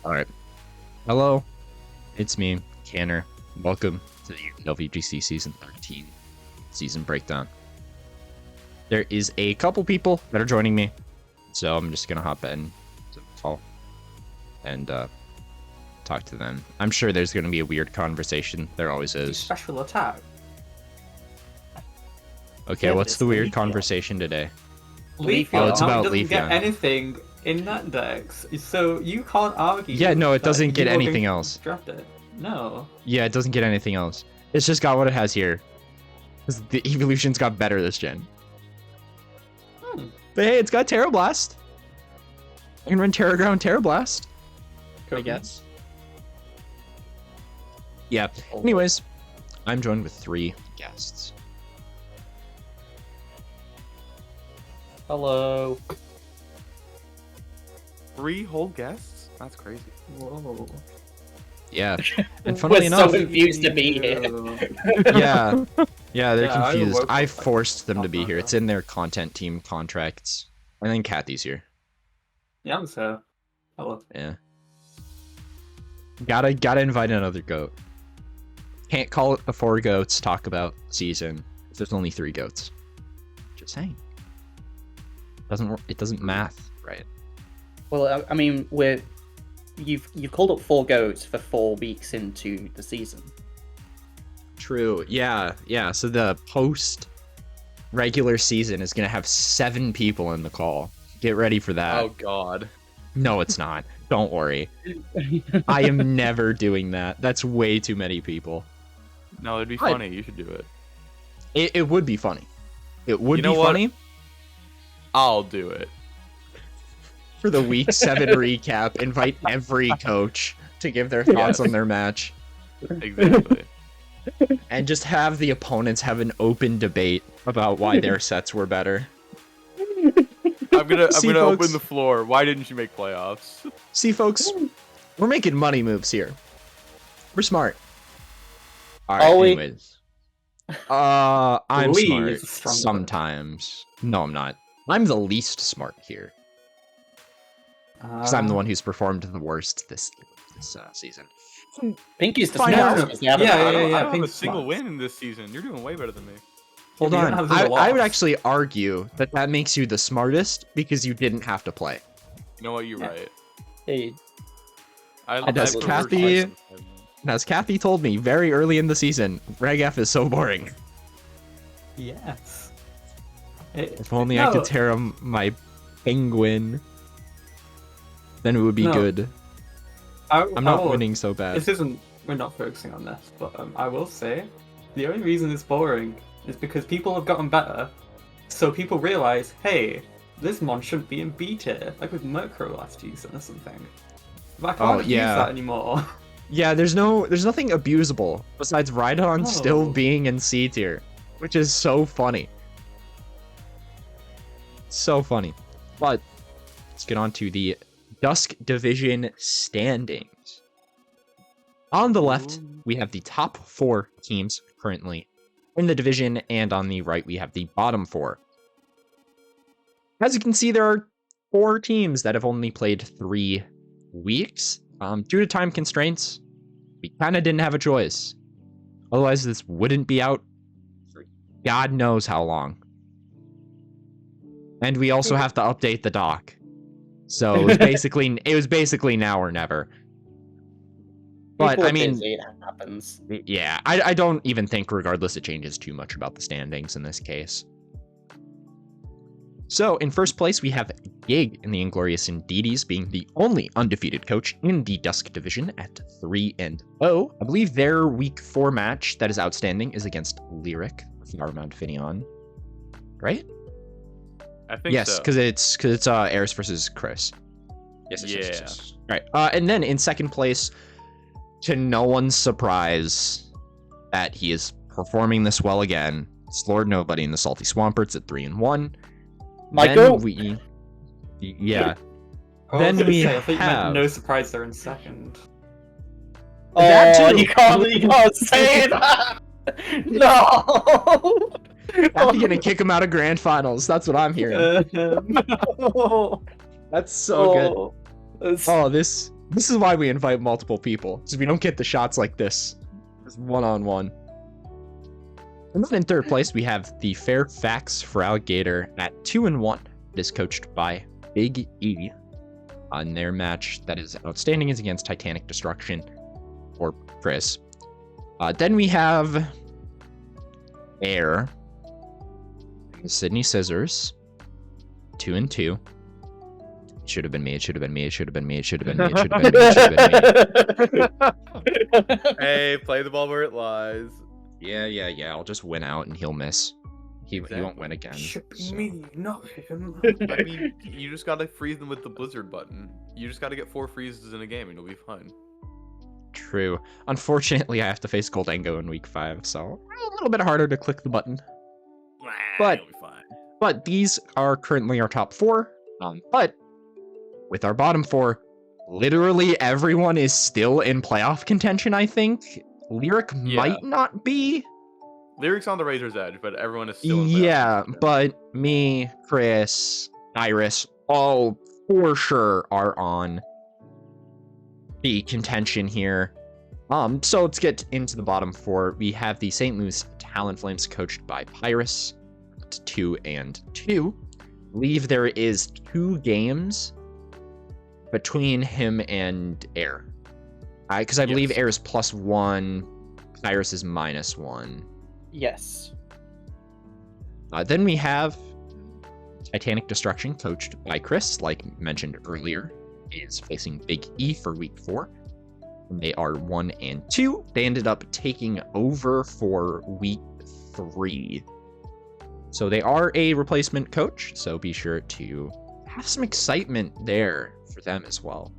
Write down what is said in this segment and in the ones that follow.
All right. Hello, it's me, Canner. Welcome to the UBLVGC Season 13 season breakdown. There is a couple people that are joining me, so I'm just gonna hop in to the call and talk to them. I'm sure there's gonna be a weird conversation. There always is. Special attack. Okay, what's the weird conversation today? Leafeon. Oh, it's about doesn't get Leafeon. anything in that dex, so you can't argue. Yeah, no, it that doesn't get you are going anything to else. Draft it. No. Yeah, it doesn't get anything else. It's just got what it has here. 'Cause the evolutions got better this gen. But hey, it's got Terra Blast. I can run Terra Ground, Terra Blast, I guess. Yeah. Anyways, I'm joined with 3 guests. Hello. 3 whole guests? That's crazy. Whoa. Yeah. And funnily We're enough, so confused to be here. yeah, they're Yeah, I confused. woke I up forced them to be like here. that. It's in their content team contracts. I think Kathy's here. Yeah, I'm so. Hello. Yeah. Gotta invite another goat. Can't call it the 4 goats. Talk about season if there's only 3 goats. Just saying. It doesn't math right. Well, I mean, you've called up 4 goats for 4 weeks into the season. True. Yeah. So the post regular season is gonna have 7 people in the call. Get ready for that. Oh god. No, it's not. Don't worry. I am never doing that. That's way too many people. No, it'd be funny. You should do it. It would be funny. It would You know be what? funny I'll do it. for the week 7 recap. Invite every coach to give their thoughts on their match. Exactly. And just have the opponents have an open debate about why their sets were better. I'm gonna See, open folks. the floor. Why didn't you make playoffs? See, folks, we're making money moves here. We're smart. All right, Are we? anyways. I'm Please, smart strong word. sometimes. No, I'm not. I'm the least smart here because I'm the one who's performed the worst this season. Pinky's the Fine, smartest. no. because they have a- Yeah, I don't, I don't have a Pink's single smart. win in this season. You're doing way better than me. Hold you don't on. have I the would loss. actually argue that makes you the smartest because you didn't have to play. You know what? You're Yeah. right. Hey, I does prefer Kathy- Tyson. And as Kathy told me very early in the season, Reg F is so boring. Yes. If only I could tear my penguin, then it would be No. good. I'm not winning so bad. This isn't. We're not focusing on this, but I will say, the only reason it's boring is because people have gotten better. So people realize, hey, this mon shouldn't be in B tier, like with Murkrow last season or something. But I can't use yeah. that anymore. Yeah, there's nothing abusable besides Rhydon still No. being in C tier, which is so funny. So funny. But let's get on to the Dusk Division standings. On the left, we have the top 4 teams currently in the division, and on the right, we have the bottom 4. As you can see, there are 4 teams that have only played 3 weeks. Due to time constraints, we kind of didn't have a choice. Otherwise, this wouldn't be out for God knows how long. And we also have to update the doc. So it was basically now or never. But people I are mean, busy, it happens. yeah, I don't even think regardless it changes too much about the standings in this case. So in first place, we have Gig in the Inglorious Indeedies being the only undefeated coach in the Dusk Division at 3-0. I believe their week 4 match that is outstanding is against Lyric, Mount Finion. Right? I think Yes, so. because it's Eris versus Chris. Yes. All right. And then in second place, to no one's surprise, that he is performing this well again, it's Lord Nobody in the Salty Swamperts at 3-1. Michael? Then yeah. I Then was gonna we say, I think have- no surprise they're in second. That Oh, too. you can't say that. No. After gonna kick him out of grand finals. That's what I'm hearing. No. That's so good. It's- Oh, this This is why we invite multiple people, because we don't get the shots like this. It's one-on-one. And then in third place, we have the Fairfax Alligator at 2-1. It is coached by Big E. On their match that is outstanding is against Titanic Destruction or Chris. Then we have Air. Sydney Scissors. 2-2. Should have been me. It should have been me. It should have been me. It should have been me. It should have been me. It should have been me. Hey, play the ball where it lies. Yeah. I'll just win out and he'll miss. He won't win again. Should be so. me, not him. I mean, you just gotta freeze them with the blizzard button. You just gotta get 4 freezes in a game and you'll be fine. True. Unfortunately, I have to face Goldango in week 5, so a little bit harder to click the button. But- you'll be fine. But these are currently our top 4. But with our bottom 4, literally everyone is still in playoff contention, I think. Lyric Yeah. might not be. Lyrics on the razor's edge, but everyone is still in playoff Yeah, contention. but me, Chris, Iris, all for sure are on the contention here. So let's get into the bottom 4. We have the St. Louis Talonflames coached by Pyrus at 2-2. I believe there is 2 games between him and Air. Because I believe Yes. Air is +1, Pyrus is -1. Yes. Then we have Titanic Destruction, coached by Chris, like mentioned earlier, is facing Big E for week 4. They are 1-2. They ended up taking over for week 3. So they are a replacement coach, so be sure to have some excitement there for them as well.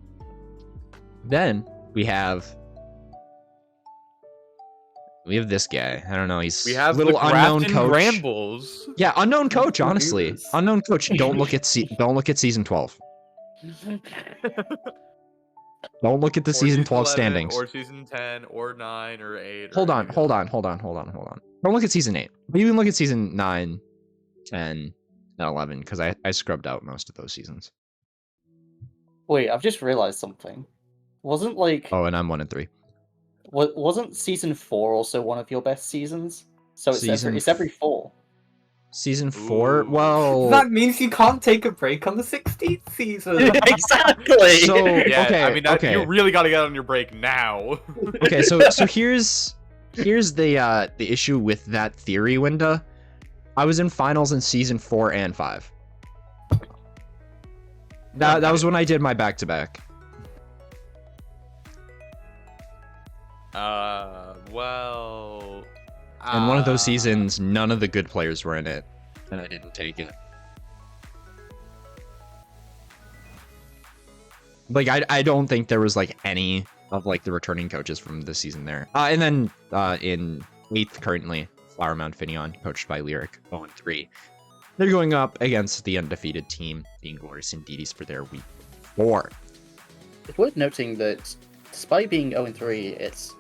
Then we have this guy. I don't know. He's We have little the unknown Grafton coach. Brambles. Yeah, unknown coach. Who Honestly, is? unknown coach. Don't look at season 12. Don't look at the Or season 12 11, standings. Or season 10, or 9, or 8. Hold or on. anything. Don't look at season 8. But you can look at season 9, 10, and 11 because I scrubbed out most of those seasons. Wait, I've just realized something. Wasn't like Oh, and I'm 1-3. wasn't season 4 also one of your best seasons? So it's Season it's every 4. Season 4. Ooh. Well, That means you can't take a break on the 16th season. Exactly. So- Yeah, Okay, I mean, okay. you really gotta get on your break now. okay. So here's the issue with that theory, Winda. I was in finals in season 4 and 5. That was when I did my back-to-back. Well. And one of those seasons, none of the good players were in it, and I didn't take it. Like, I don't think there was, like, any of, like, the returning coaches from this season there. And then, in 8th currently, Flower Mound Finion, coached by Lyric, 0-3. They're going up against the undefeated team, the Inglorious Indeedies, for their week 4. It's worth noting that despite being 0-3,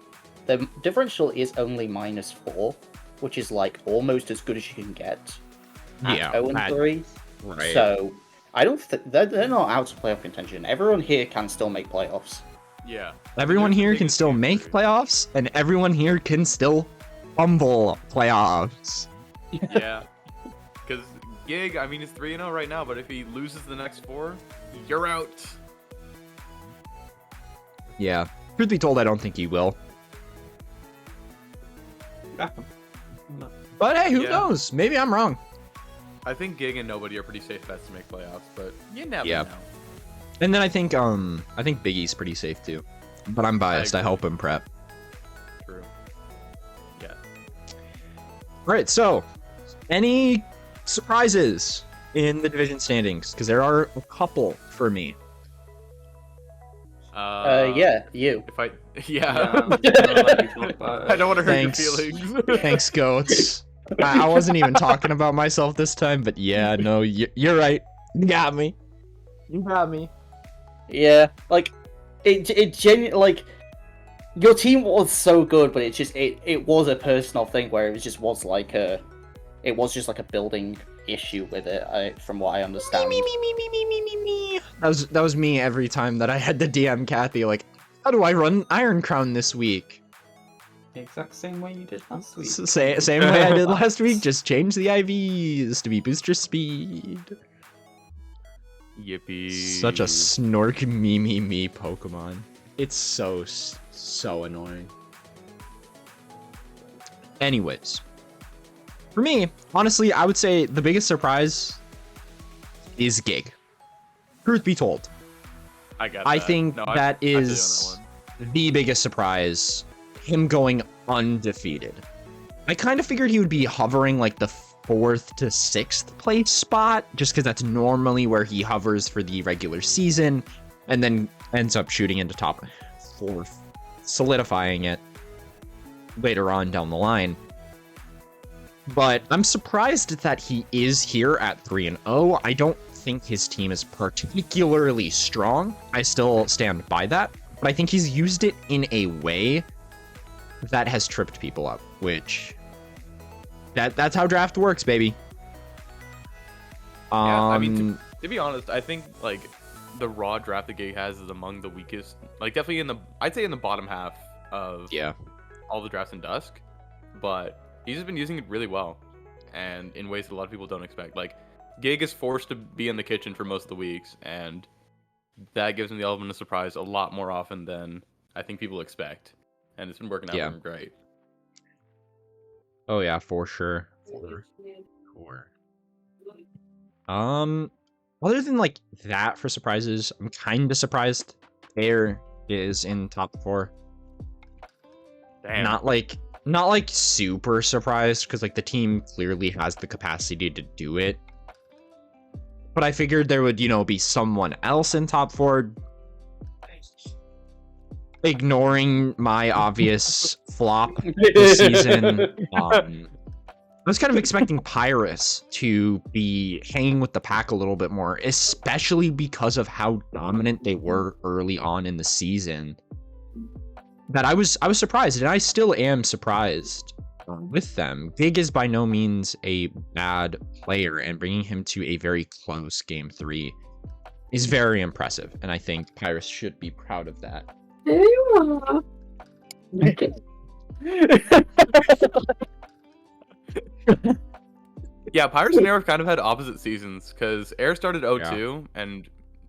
the differential is only -4, which is like almost as good as you can get at 0-3. Right. So I don't think they're not out of playoff contention. Everyone here can still make playoffs. Yeah. Everyone There's the here can biggest still difference. make playoffs, and everyone here can still fumble playoffs. Yeah. Because Gig, I mean, he's 3-0 right now, but if he loses the next 4, you're out. Yeah. Truth be told, I don't think he will. Yeah. No. But hey, who Yeah. knows? Maybe I'm wrong. I think Gig and nobody are pretty safe bets to make playoffs, but you never Yeah. know. And then I think Biggie's pretty safe too. But I'm biased. I agree. help him prep. True. Yeah. Alright, so any surprises in the division standings? Because there are a couple for me. Yeah, you. If I, Yeah, yeah. I don't like you talk about I it. don't want to hurt Thanks. your feelings. Thanks, goats. I wasn't even talking about myself this time, but yeah, no, you're right. You got me. You got me. Yeah, like it genuinely like your team was so good, but it was a personal thing where it just was like a building issue with it. From what I understand. Me. That was me every time that I had to DM Kathy, like, how do I run Iron Crown this week? The exact same way you did last week. Same way I did last week, just change the IVs to be booster speed. Yippee. Such a snork me Pokemon. It's so annoying. Anyways, for me, honestly, I would say the biggest surprise is Gig. Truth be told. I think that is the biggest surprise. Him going undefeated. I kind of figured he would be hovering like the 4th to 6th place spot, just because that's normally where he hovers for the regular season, and then ends up shooting into top 4, solidifying it later on down the line. But I'm surprised that he is here at 3-0. I don't think his team is particularly strong. I still stand by that, but I think he's used it in a way that has tripped people up, which that's how draft works, baby. Yeah, I mean, to be honest, I think like the raw draft that Gig has is among the weakest. Like definitely I'd say in the bottom half of all the drafts in Dusk, but he's just been using it really well, and in ways that a lot of people don't expect. Like Gig is forced to be in the kitchen for most of the weeks, and that gives him the element of surprise a lot more often than I think people expect. And it's been working out for him great. Oh yeah, for sure. Other than like that for surprises, I'm kind of surprised Air is in top 4. Damn. Not like super surprised, because like the team clearly has the capacity to do it. But I figured there would, be someone else in top 4. Ignoring my obvious flop this season, I was kind of expecting Pyrus to be hanging with the pack a little bit more, especially because of how dominant they were early on in the season. That I was surprised, and I still am surprised with them. Gig is by no means a bad player, and bringing him to a very close game 3 is very impressive, and I think Pyrus should be proud of that. Yeah, Pyrus and Air have kind of had opposite seasons, because Air started 0-2 and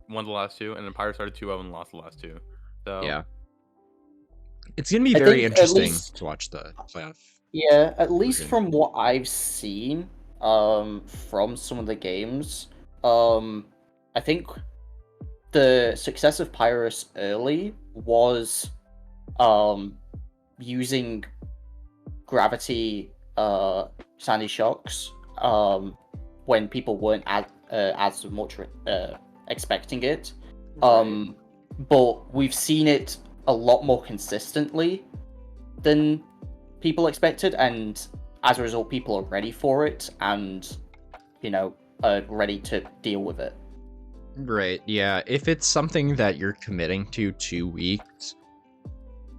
won the last 2, and then Pyrus started 2-0 and lost the last 2. So yeah, it's gonna be very interesting to watch the playoff. Yeah, at least from what I've seen, from some of the games, I think the success of Pyrus early was using gravity sandy shocks when people weren't as much expecting it. But we've seen it a lot more consistently than people expected, and as a result people are ready for it and are ready to deal with it. Right, yeah. If it's something that you're committing to 2 weeks,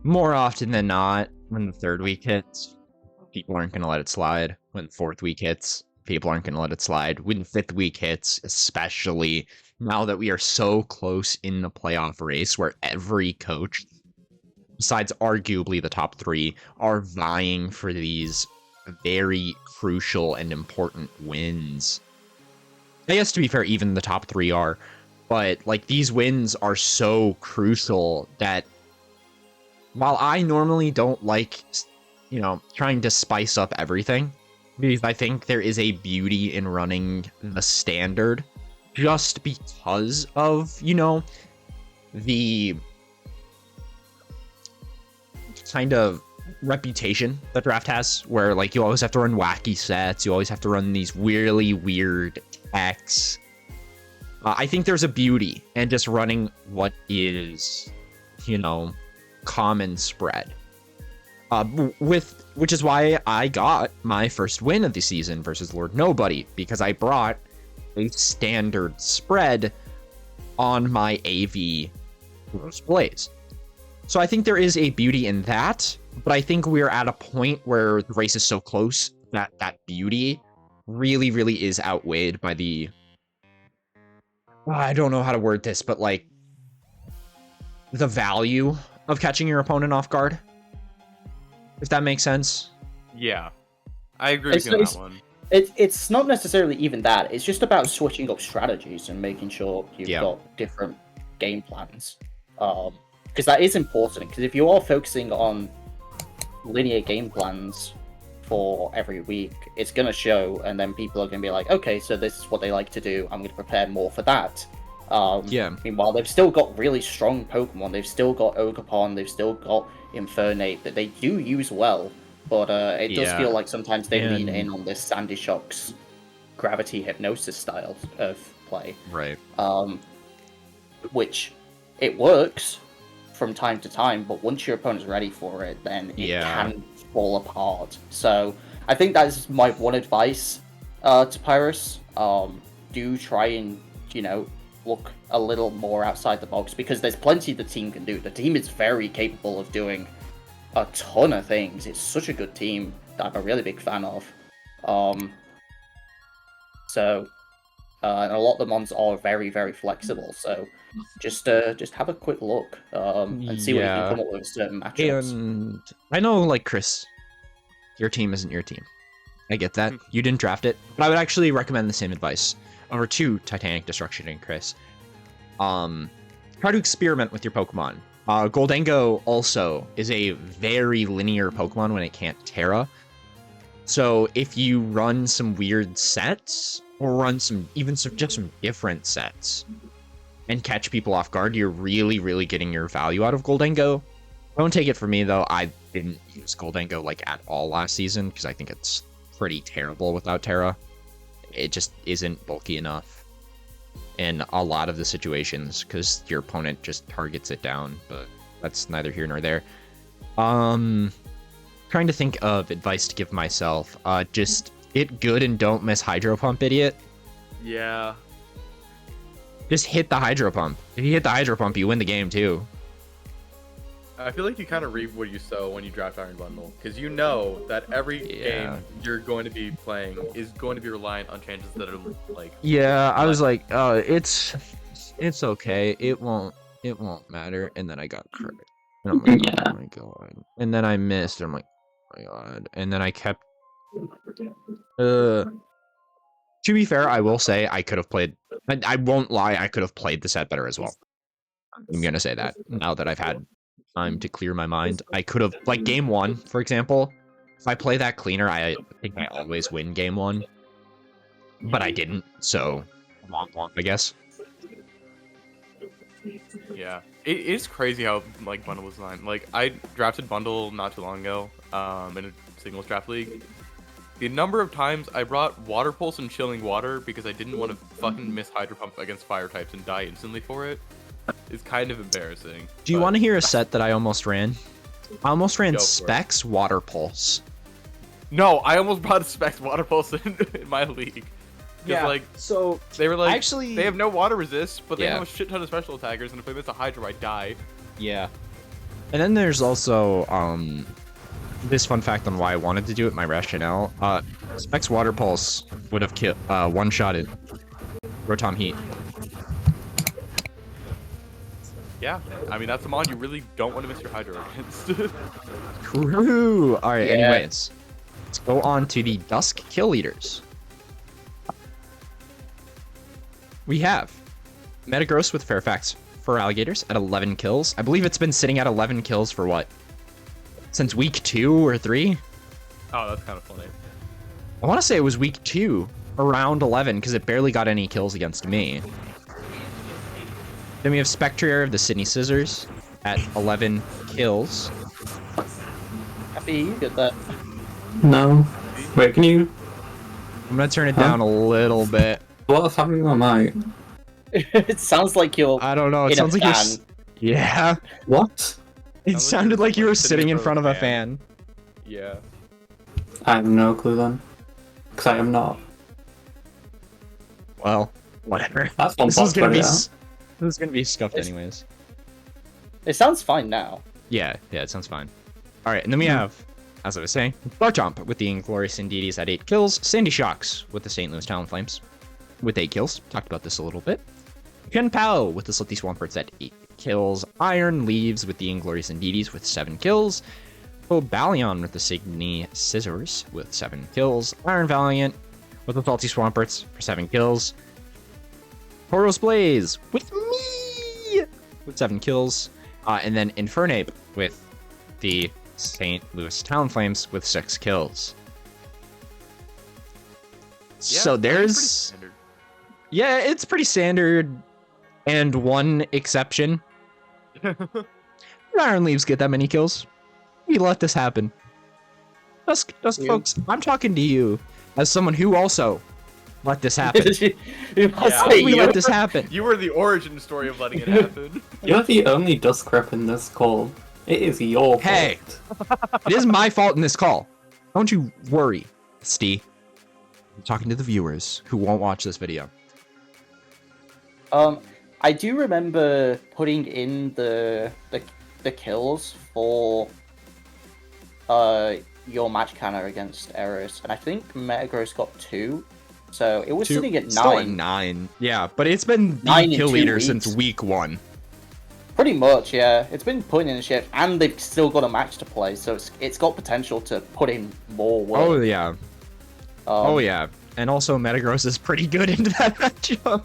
more often than not, when the 3rd week hits, people aren't going to let it slide. When the 4th week hits, people aren't going to let it slide. When the 5th week hits, especially now that we are so close in the playoff race where every coach, besides arguably the top 3, are vying for these very crucial and important wins. I guess, to be fair, even the top 3 are, but like these wins are so crucial that while I normally don't like, trying to spice up everything, because I think there is a beauty in running the standard just because of, the kind of reputation that draft has, where like you always have to run wacky sets, you always have to run these really weird X. I think there's a beauty in just running what is, common spread. Which is why I got my first win of the season versus Lord Nobody, because I brought a standard spread on my AV Rose Blaze. So I think there is a beauty in that, but I think we're at a point where the race is so close that that beauty really, really is outweighed by the I don't know how to word this, but like the value of catching your opponent off guard, if that makes sense. Yeah, I agree with you on that one. It's not necessarily even that. It's just about switching up strategies and making sure you've got different game plans. Because that is important. Because if you are focusing on linear game plans for every week, it's going to show, and then people are going to be like, okay, so this is what they like to do. I'm going to prepare more for that. Meanwhile, they've still got really strong Pokemon. They've still got Ogerpon. They've still got Infernape that they do use well. But it does feel like sometimes they lean in on this Sandy Shock's gravity hypnosis style of play. Right. Which, it works from time to time, but once your opponent's ready for it, then it can fall apart. So, I think that is my one advice to Pyrus. Do try and, look a little more outside the box, because there's plenty the team can do. The team is very capable of doing a ton of things. It's such a good team that I'm a really big fan of. And a lot of the mons are very, very flexible. So just have a quick look and see what you can come up with certain matchups. And I know, like, Chris, your team isn't your team. I get that. You didn't draft it. But I would actually recommend the same advice over to Titanic Destruction and Chris. Try to experiment with your Pokemon. Goldengo also is a very linear Pokemon when it can't Terra. So if you run some weird sets, or run just some different sets, and catch people off guard, you're really, really getting your value out of Goldengo. Don't take it from me, though. I didn't use Goldengo, like, at all last season, because I think it's pretty terrible without Terra. It just isn't bulky enough in a lot of the situations, because your opponent just targets it down, but that's neither here nor there. Trying to think of advice to give myself. Just hit good and don't miss Hydro Pump, idiot. Yeah. Just hit the Hydro Pump. If you hit the Hydro Pump, you win the game, too. I feel like you kind of reap what you sow when you draft Iron Bundle, because you know that every game you're going to be playing is going to be reliant on changes that are like. Yeah, I was like, oh, it's okay. It won't matter. And then I got crit. And I'm like, oh my god. And then I missed. And I'm like, oh my god. And then I kept. To be fair, I will say I could have played. I won't lie. I could have played the set better as well. I'm gonna say that now that I've had time to clear my mind. I could have, like, game one, for example, if I play that cleaner, I think I always win game one. But I didn't, so I guess. Yeah, it's crazy how, like, Bundle was designed. Like, I drafted Bundle not too long ago in a singles draft league. The number of times I brought Water Pulse and Chilling Water because I didn't want to fucking miss Hydro Pump against fire types and die instantly for it is kind of embarrassing. Do you want to hear a set that I almost ran? I almost ran Specs Water Pulse. No, I almost brought Specs Water Pulse in my league. Yeah, like, so they were like, actually, they have no water resist, but they have a shit ton of special attackers, and if I miss a Hydro, I die. Yeah. And then there's also this fun fact on why I wanted to do it, my rationale. Specs Water Pulse would have one-shotted Rotom Heat. Yeah, I mean, that's a mod you really don't want to miss your Hydro against. True! Alright, anyways. Let's go on to the Dusk Kill Leaders. We have Metagross with Fairfax for Alligators at 11 kills. I believe it's been sitting at 11 kills for what? Since week 2 or 3? Oh, that's kind of funny. I want to say it was week 2, around 11, because it barely got any kills against me. Then we have Spectrier of the Sydney Scissors at 11 kills. Happy you get that. No. Wait, can you... I'm going to turn it down a little bit. What's happening on my... It sounds like you're... I don't know, it sounds like you're... Yeah. What? It sounded like you were sitting in front of a fan. Yeah. I have no clue then. Because I am not. Well, whatever. That's one This is gonna be scuffed anyways. It sounds fine now. Yeah, it sounds fine. Alright, and then we have, as I was saying, Garchomp with the Inglorious Indeedis at 8 kills, Sandy Shocks with the St. Louis Talonflames with 8 kills. Talked about this a little bit. Chen Pao with the Slipty Swamperts at 8 kills. Iron Leaves with the Inglorious Indeedies with 7 kills. Cobalion with the Signy Scissors with 7 kills. Iron Valiant with the Salty Swamperts for 7 kills. Tauros Blaze with me with 7 kills. And then Infernape with the St. Louis Talonflames with 6 kills. Yeah, So there's... Yeah, it's pretty standard. And one exception. Iron Leaves get that many kills. We let this happen. Dusk folks, I'm talking to you as someone who also let this happen. We let this happen. You were the origin story of letting it happen. You're the only Dusk rep in this call. It is your fault. Hey, it is my fault in this call. Don't you worry, Steve. I'm talking to the viewers who won't watch this video. I do remember putting in the kills for your match canner against Eris, and I think Metagross got 2, so it was sitting at 9. Still at 9. Yeah, but it's been the kill leader since week 1. Pretty much, yeah. It's been putting in a shift, and they've still got a match to play, so it's got potential to put in more work. Oh yeah. Oh yeah. And also Metagross is pretty good into that matchup.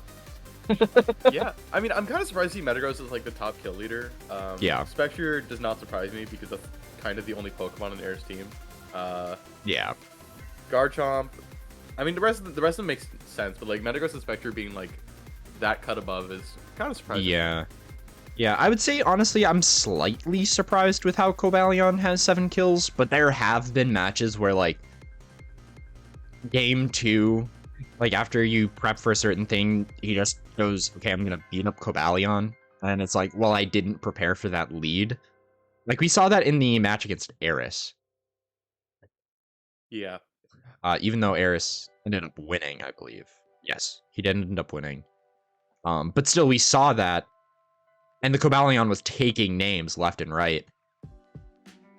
Yeah, I mean, I'm kind of surprised to see Metagross as like the top kill leader. Yeah. Spectre does not surprise me because that's kind of the only Pokemon on Air's team. Yeah. Garchomp. I mean, the rest of them makes sense, but like Metagross and Spectre being like that cut above is kind of surprising. Yeah. Yeah, I would say honestly I'm slightly surprised with how Cobalion has 7 kills, but there have been matches where like game 2, like after you prep for a certain thing, he just goes, okay, I'm gonna beat up Cobalion, and it's like, well, I didn't prepare for that lead. Like we saw that in the match against Eris. Yeah. Even though Eris ended up winning, I believe. Yes, he did end up winning. But still, we saw that, and the Cobalion was taking names left and right.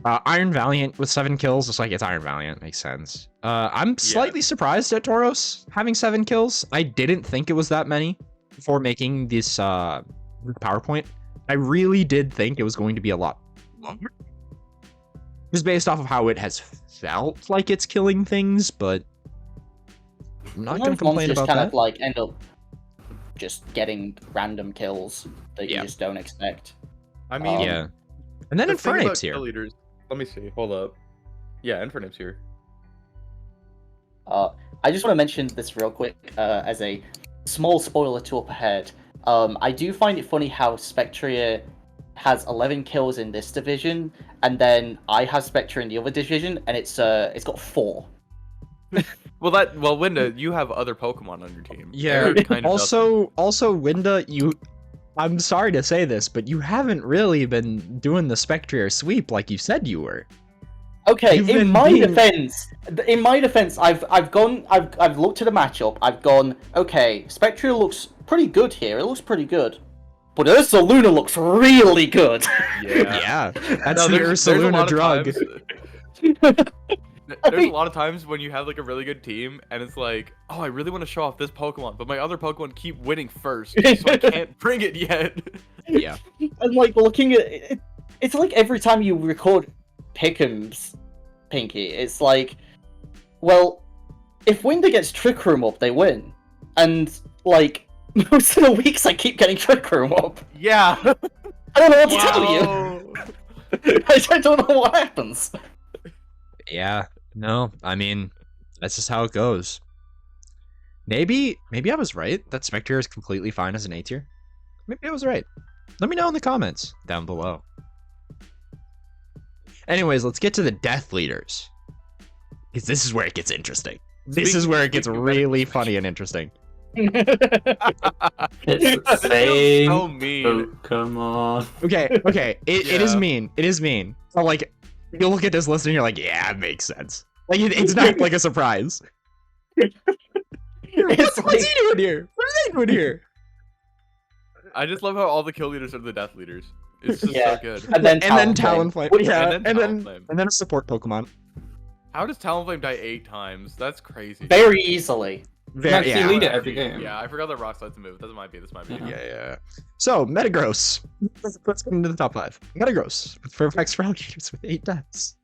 Iron Valiant with 7 kills, just like it's Iron Valiant, makes sense. I'm slightly surprised at Tauros having 7 kills. I didn't think it was that many before making this PowerPoint. I really did think it was going to be a lot longer. Just based off of how it has felt like it's killing things, but I'm not going to complain about kind that. of like end up just getting random kills that you just don't expect. I mean, yeah. And then Infernape's here. Leaders, let me see. Hold up. Yeah, Infernape's here. I just want to mention this real quick as a small spoiler to up ahead. I do find it funny how Spectria has 11 kills in this division, and then I have Spectre in the other division, and it's got 4. Well, Winda, you have other Pokemon on your team. Yeah. Also, Winda, I'm sorry to say this, but you haven't really been doing the Spectrier sweep like you said you were. Okay, in my defense, I've looked at the matchup. I've gone, okay, Spectrier looks pretty good here. It looks pretty good, but Ursaluna looks really good. Yeah, that's the Ursaluna drug. There's a lot of times when you have like a really good team and it's like, oh, I really want to show off this Pokemon, but my other Pokemon keep winning first, so I can't bring it yet. Yeah. And like looking at it, it's like every time you record Pick'ems, Pinky, it's like, well, if Winda gets Trick Room up, they win. And like most of the weeks I keep getting Trick Room up. Yeah. I don't know what to tell you. I don't know what happens. Yeah, no, I mean, that's just how it goes. Maybe I was right that Spectre is completely fine as an A tier. Maybe I was right. Let me know in the comments down below. Anyways, let's get to the Death Leaders. Because this is where it gets interesting. This is where it gets really funny and interesting. It's the same so mean. Pokemon. Okay, it is mean. It is mean. So like, you'll look at this list and you're like, yeah, it makes sense. Like, it's not like a surprise. What's he doing here? What are they doing here? I just love how all the kill leaders are the Death Leaders. It's just so good. And then Talonflame. Yeah, and then a support Pokemon. How does Talonflame die 8 times? That's crazy. Very easily. Max, you lead it every game. Yeah, I forgot that Rock Slide's a move. This might be. Yeah. So, Metagross. Let's get into the top 5. Metagross with Perfect for Alligators with 8 deaths.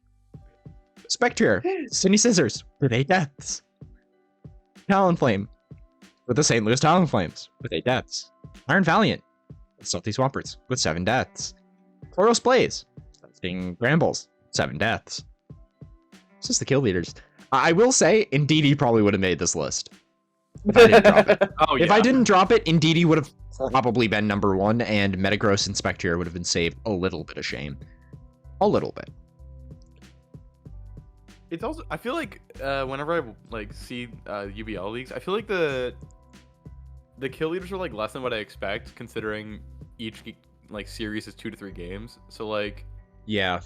Spectrier, Sydney Scissors with 8 deaths. Talonflame with the St. Louis Talonflames with 8 deaths. Iron Valiant with Stealthy Swamperts with 7 deaths. Chloros Blaze, Sting Brambles, 7 deaths. It's just the kill leaders. I will say, Indeedee probably would have made this list. If I didn't drop it. If I didn't drop it, Indeedee would have probably been number 1, and Metagross and Spectrier would have been saved a little bit of shame. A little bit. It's also, I feel like whenever I like see UBL leagues, I feel like the kill leaders are like less than what I expect, considering each like series is 2 to 3 games. So like, yeah,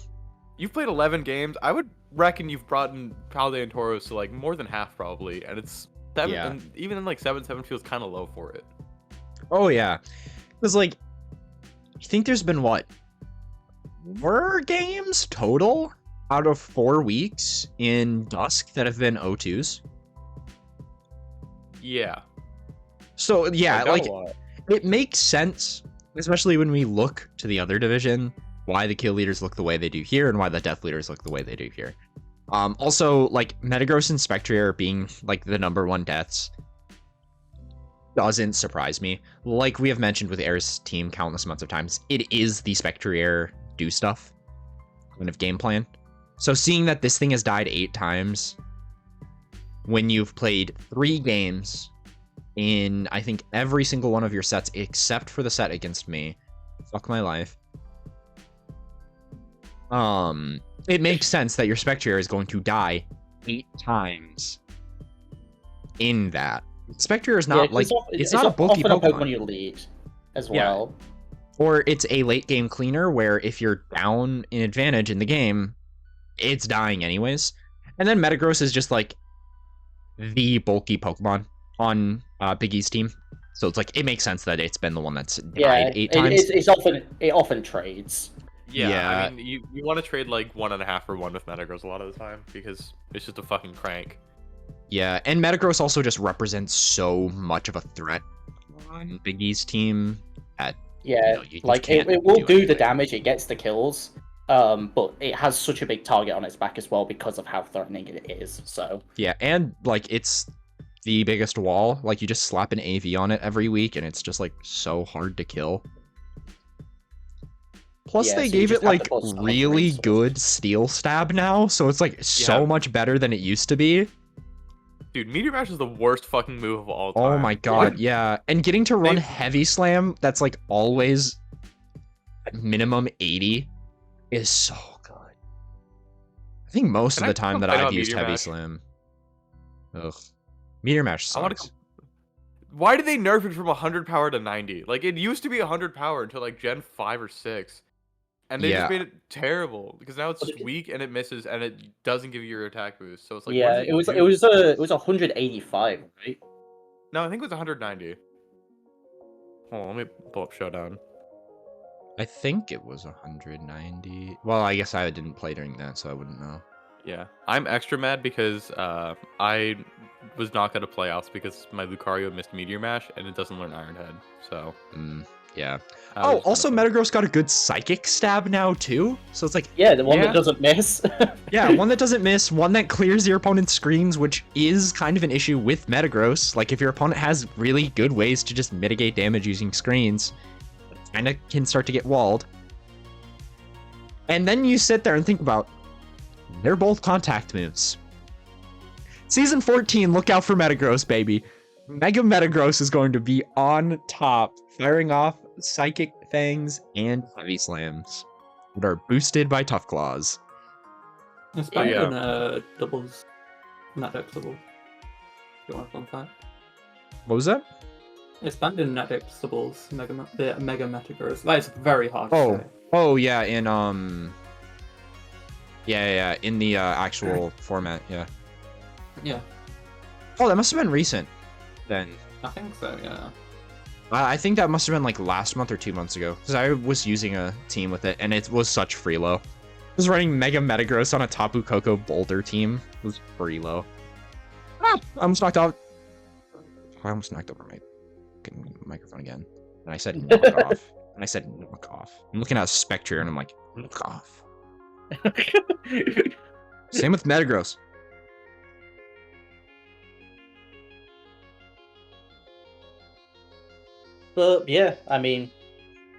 you've played 11 games. I would reckon you've brought in Palde and Tauros to like more than half probably, and it's 7. Yeah. And even in like 7 feels kind of low for it. Oh yeah, because like, I think there's been what, 4 games total out of 4 weeks in Dusk that have been O2s. Yeah. So yeah, like it makes sense, especially when we look to the other division, why the kill leaders look the way they do here and why the death leaders look the way they do here. Also, like Metagross and Spectrier being like the number 1 deaths doesn't surprise me. Like we have mentioned with Air's team countless amounts of times, it is the Spectrier do stuff kind of game plan. So seeing that this thing has died 8 times when you've played 3 games in, I think, every single one of your sets except for the set against me. Fuck my life. It makes sense that your Spectrier is going to die 8 times in that. Spectrier is not it's not a bulky Pokemon. When you lead as well. Or it's a late game cleaner where if you're down in advantage in the game, it's dying anyways. And then Metagross is just like the bulky Pokemon on Big E's team. So it's like, it makes sense that it's been the one that's died 8 times. It often trades. Yeah, I mean, you want to trade like 1.5 for 1 with Metagross a lot of the time because it's just a fucking crank. Yeah, and Metagross also just represents so much of a threat on Big E's team that like it will do the damage, it gets the kills, but it has such a big target on its back as well because of how threatening it is. So yeah, and like it's the biggest wall. Like you just slap an AV on it every week, and it's just like so hard to kill. Plus, they gave it like really good steel stab now, so it's like so much better than it used to be. Dude, Meteor Mash is the worst fucking move of all time. Oh my god, yeah. And getting to run Heavy Slam, that's like always minimum 80, is so good. I think most of the time that I've used Heavy Slam. Ugh. Meteor Mash sucks. Why did they nerf it from 100 power to 90? Like, it used to be 100 power until like Gen 5 or 6. And they just made it terrible because now it's just weak and it misses and it doesn't give you your attack boost. So it's like it was 185, right? No, I think it was 190. Hold on, let me pull up Showdown. I think it was 190. Well, I guess I didn't play during that, so I wouldn't know. Yeah, I'm extra mad because I was not going to playoffs because my Lucario missed Meteor Mash and it doesn't learn Iron Head. So yeah. Oh, also Metagross got a good Psychic Stab now too. So it's like the one that doesn't miss. Yeah, one that doesn't miss, one that clears your opponent's screens, which is kind of an issue with Metagross. Like if your opponent has really good ways to just mitigate damage using screens, it kind of can start to get walled. And then you sit there and think about, they're both contact moves. Season 14, look out for Metagross, baby. Mega Metagross is going to be on top, firing off Psychic Fangs and Heavy Slams that are boosted by Tough Claws. It's banned in doubles. Not Dex doubles. You want a fun fact? What was that? It's banned in Dex doubles, Mega Metagross. That is very hard to say. Oh yeah, in in the actual format, Yeah. Oh, that must have been recent then. I think so, yeah. I think that must have been like last month or 2 months ago, because I was using a team with it, and it was such free low. I was running Mega Metagross on a Tapu Koko Boulder team. It was free low. I almost knocked out I almost knocked over my fucking microphone again. And I said knock off. And I said knock off. I'm looking at Spectre and I'm like, knock off. Same with Metagross. But yeah, I mean,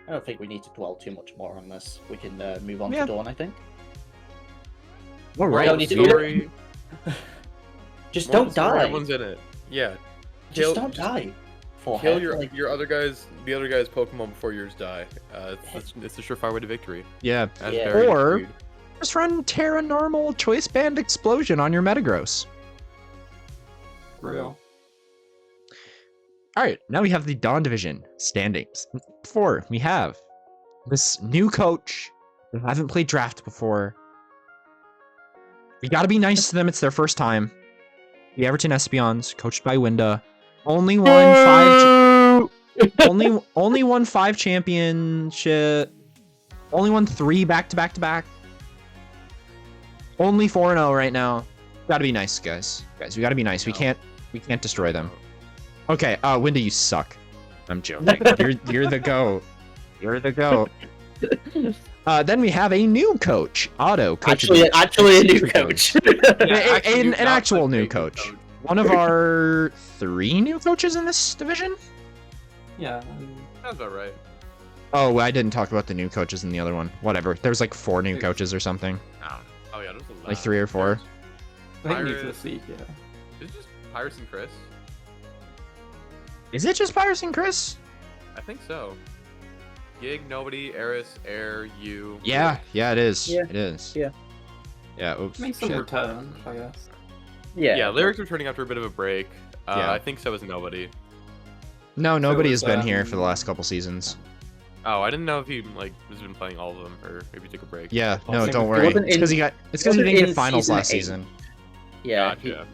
I don't think we need to dwell too much more on this. We can move on to Dawn, I think. All right. Don't need to do it. Just don't die. Everyone's in it. Yeah. Just don't die. Kill your other guys, the other guy's Pokemon before yours die. It's a surefire way to victory. Yeah. Yeah. Or just run Terra Normal Choice Band Explosion on your Metagross. Real. All right, now we have the Dawn Division standings. Before we have this new coach who haven't played draft before. We got to be nice to them. It's their first time. The Everton Espions, coached by Winda, only won only won 5 championship. Only won 3 back-to-back-to-back. Only 4-0 right now. Got to be nice, guys. Guys, we got to be nice. We can't destroy them. Okay, Winda, you suck. I'm joking. You're the GOAT. You're the GOAT. Then we have a new coach, Otto. Actually a new coach. An actual new coach. One of our 3 new coaches in this division? Yeah. That's about right. Oh, I didn't talk about the new coaches in the other one. Whatever. There's like 4 new coaches or something. Oh yeah, there's a lot. Like 3 or 4. I think Need to See, yeah. Is it just Pirates and Chris? Is it just Pirates and Chris? I think so. Gig, Nobody, Eris, Air, you. Yeah, it is. Yeah. It is. Yeah. Yeah, oops. Make some shit. return, I guess. Yeah. Lyric's returning after a bit of a break. Yeah. I think so is Nobody. No, nobody has it's, been here for the last couple seasons. Oh, I didn't know if he has been playing all of them or maybe took a break. Yeah, Well, no, same don't with- worry. It wasn't It's because he didn't in get finals season last 8. season. Yeah. Gotcha.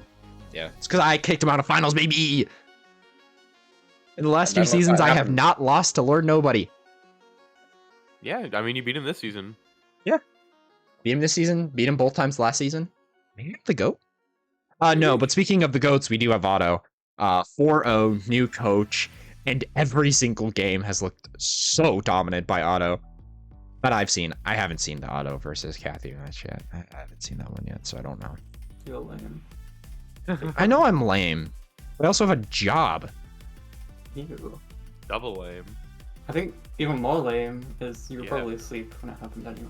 Yeah, it's because I kicked him out of finals, baby. In the last 2 That's what seasons, I have happened. not lost to Lord Nobody. Yeah, I mean you beat him this season. Beat him this season. Beat him both times last season. Maybe the GOAT? No, but speaking of the GOATs, we do have Otto. 4-0, new coach, and every single game has looked so dominant by Otto. But I haven't seen the Otto versus Kathy match yet. I haven't seen that one yet, so I don't know. You're lame. I know I'm lame, but I also have a job. Ew. Double lame. I think even more lame is you were Yeah. probably asleep when it happened anyway.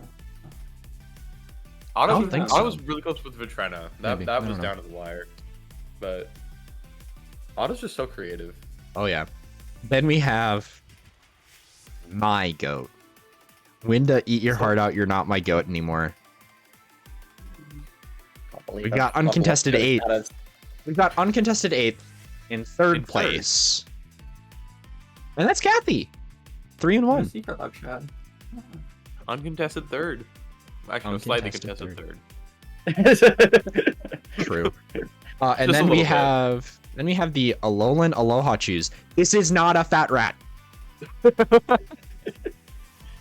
Otto, don't think I so. was really close with Vitrena. Maybe. I That don't was know. down to the wire. But Otto's just so creative. Oh yeah. Then we have my GOAT. Winda, eat your heart out. You're not my GOAT anymore. We got uncontested 8th. We've got uncontested 8th in third place. And that's Kathy. 3-1. Secret lab, Chad. Uncontested third. Actually, no, slightly contested Uncontested third. True. And Just a then little we bit. have the Alolan Aloha Chews. This is not a fat rat.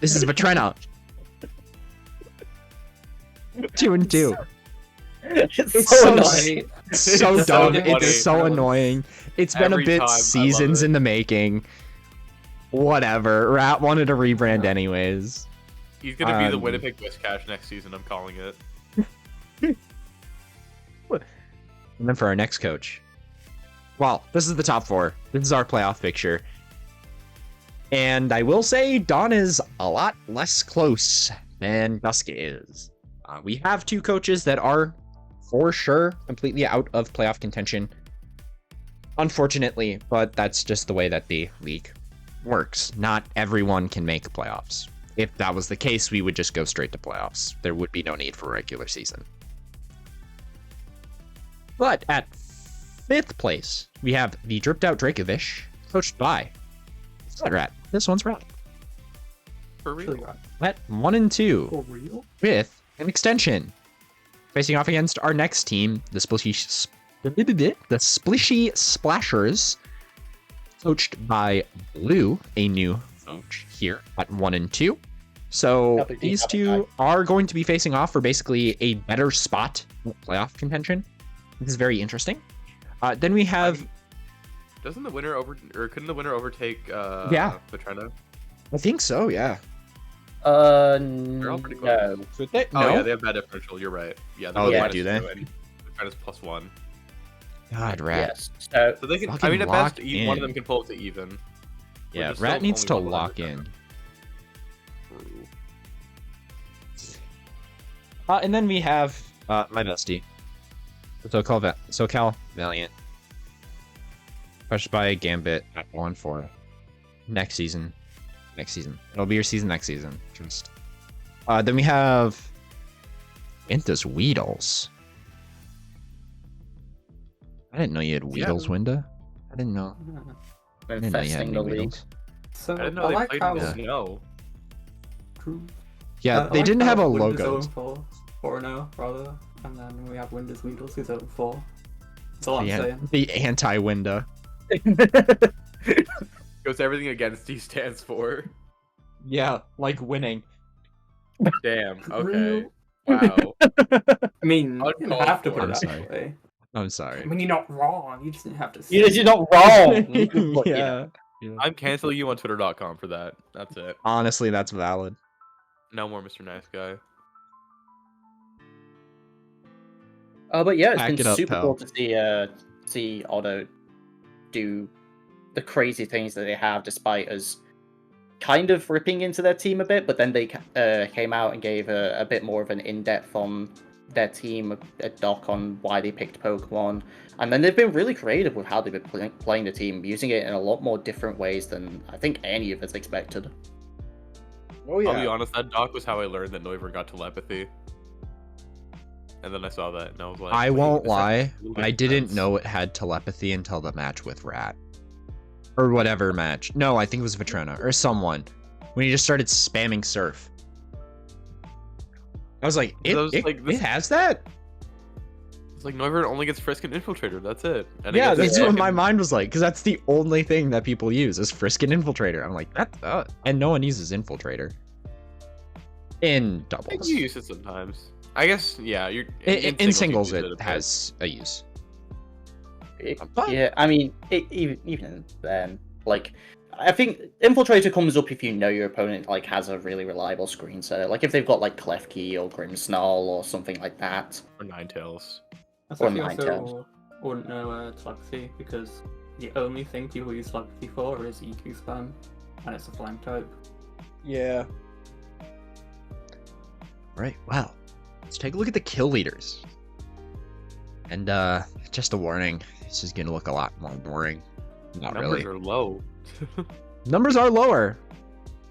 This is Vitrena. 2-2. It's so annoying. It's so It's so dumb. funny. It's so annoying. It's been Every a bit time, I love seasons it. in the making. Whatever. Rat wanted a rebrand anyways. He's gonna be the Um, Winnipeg Westcash next season. I'm calling it. And then for our next coach. Well, this is the top 4. This is our playoff picture. And I will say Dawn is a lot less close than Dusk is. We have 2 coaches that are, for sure, completely out of playoff contention. Unfortunately, but that's just the way that the league works. Not everyone can make playoffs. If that was the case, we would just go straight to playoffs. There would be no need for a regular season. But at 5th place, we have the Dripped Out Dracovish, coached by Rat. This one's Rat. For real. At 1 and 2, For real? with an extension. Facing off against our next team, the Splishy Splashers, coached by Blue, a new coach here at 1 and 2. So these 2 are going to be facing off for basically a better spot in playoff contention. This is very interesting. Then we have Doesn't the winner couldn't the winner overtake Vetrena? I think so, yeah. They're all pretty close. No. So they, Oh yeah, they have that differential. You're right. Yeah. Do they? Vetrena's +1. God, Rat. Yes. So they can. Fucking I mean, at lock best, one of in. them can pull it to even. Yeah, Rat needs to lock in. And then we have my bestie, the SoCal Valiant, crushed by Gambit at 1-4. Next season. It'll be your season next season. Just. Then we have Intas Weedles. I didn't know you had Weedles, Winda. I didn't know. I didn't know you had Infesting any the league. Weedles. So I didn't know I they like played how in the snow. Yeah, I they like didn't how have a Windows logo. 4-0 rather, and then we have Windows Weedles who's 0-4. That's all I'm saying. The anti-Winda. Goes everything against he stands for. Yeah, like winning. Damn. Okay. Wow. I mean, you Uncalled don't have to for. put I'm it sorry. that way. I'm sorry. I mean, you're not wrong. You just didn't have to say You're not wrong. But, you yeah. know. I'm canceling you on Twitter.com for that. That's it. Honestly, that's valid. No more Mr. Nice Guy. But yeah, it's Pack been it up, super pal. cool to see Otto do the crazy things that they have, despite us kind of ripping into their team a bit. But then they came out and gave a bit more of an in-depth on their team, a doc on why they picked Pokemon, and then they've been really creative with how they've been playing the team, using it in a lot more different ways than I think any of us expected. Oh I'll be honest, that doc was how I learned that Noivern got telepathy. And then I saw that and I was like, I wait, won't this lie. actually I makes didn't sense. know it had telepathy until the match with Rat. Or whatever match. No, I think it was Vetrena or someone. When he just started spamming Surf. I was like, it has that? It's like Noivern only gets Frisk and Infiltrator, that's it. And Yeah, it gets that's his what my second- mind was like, because that's the only thing that people use is Frisk and Infiltrator. I'm like, that's and no one uses Infiltrator. In doubles. You use it sometimes. I guess, yeah, you're In singles you it use a bit. has a use. Yeah, I mean, even then, like, I think Infiltrator comes up if you know your opponent like has a really reliable screen setter. Like if they've got like Klefki or Grimmsnarl or something like that. Or Ninetales. That's Or actually Ninetales. also wouldn't know telepathy because the only thing people use telepathy for is EQ spam, and it's a flank type. Yeah. Right, well, let's take a look at the kill leaders. And just a warning, this is gonna look a lot more boring. Not Numbers really. are low. Numbers are lower,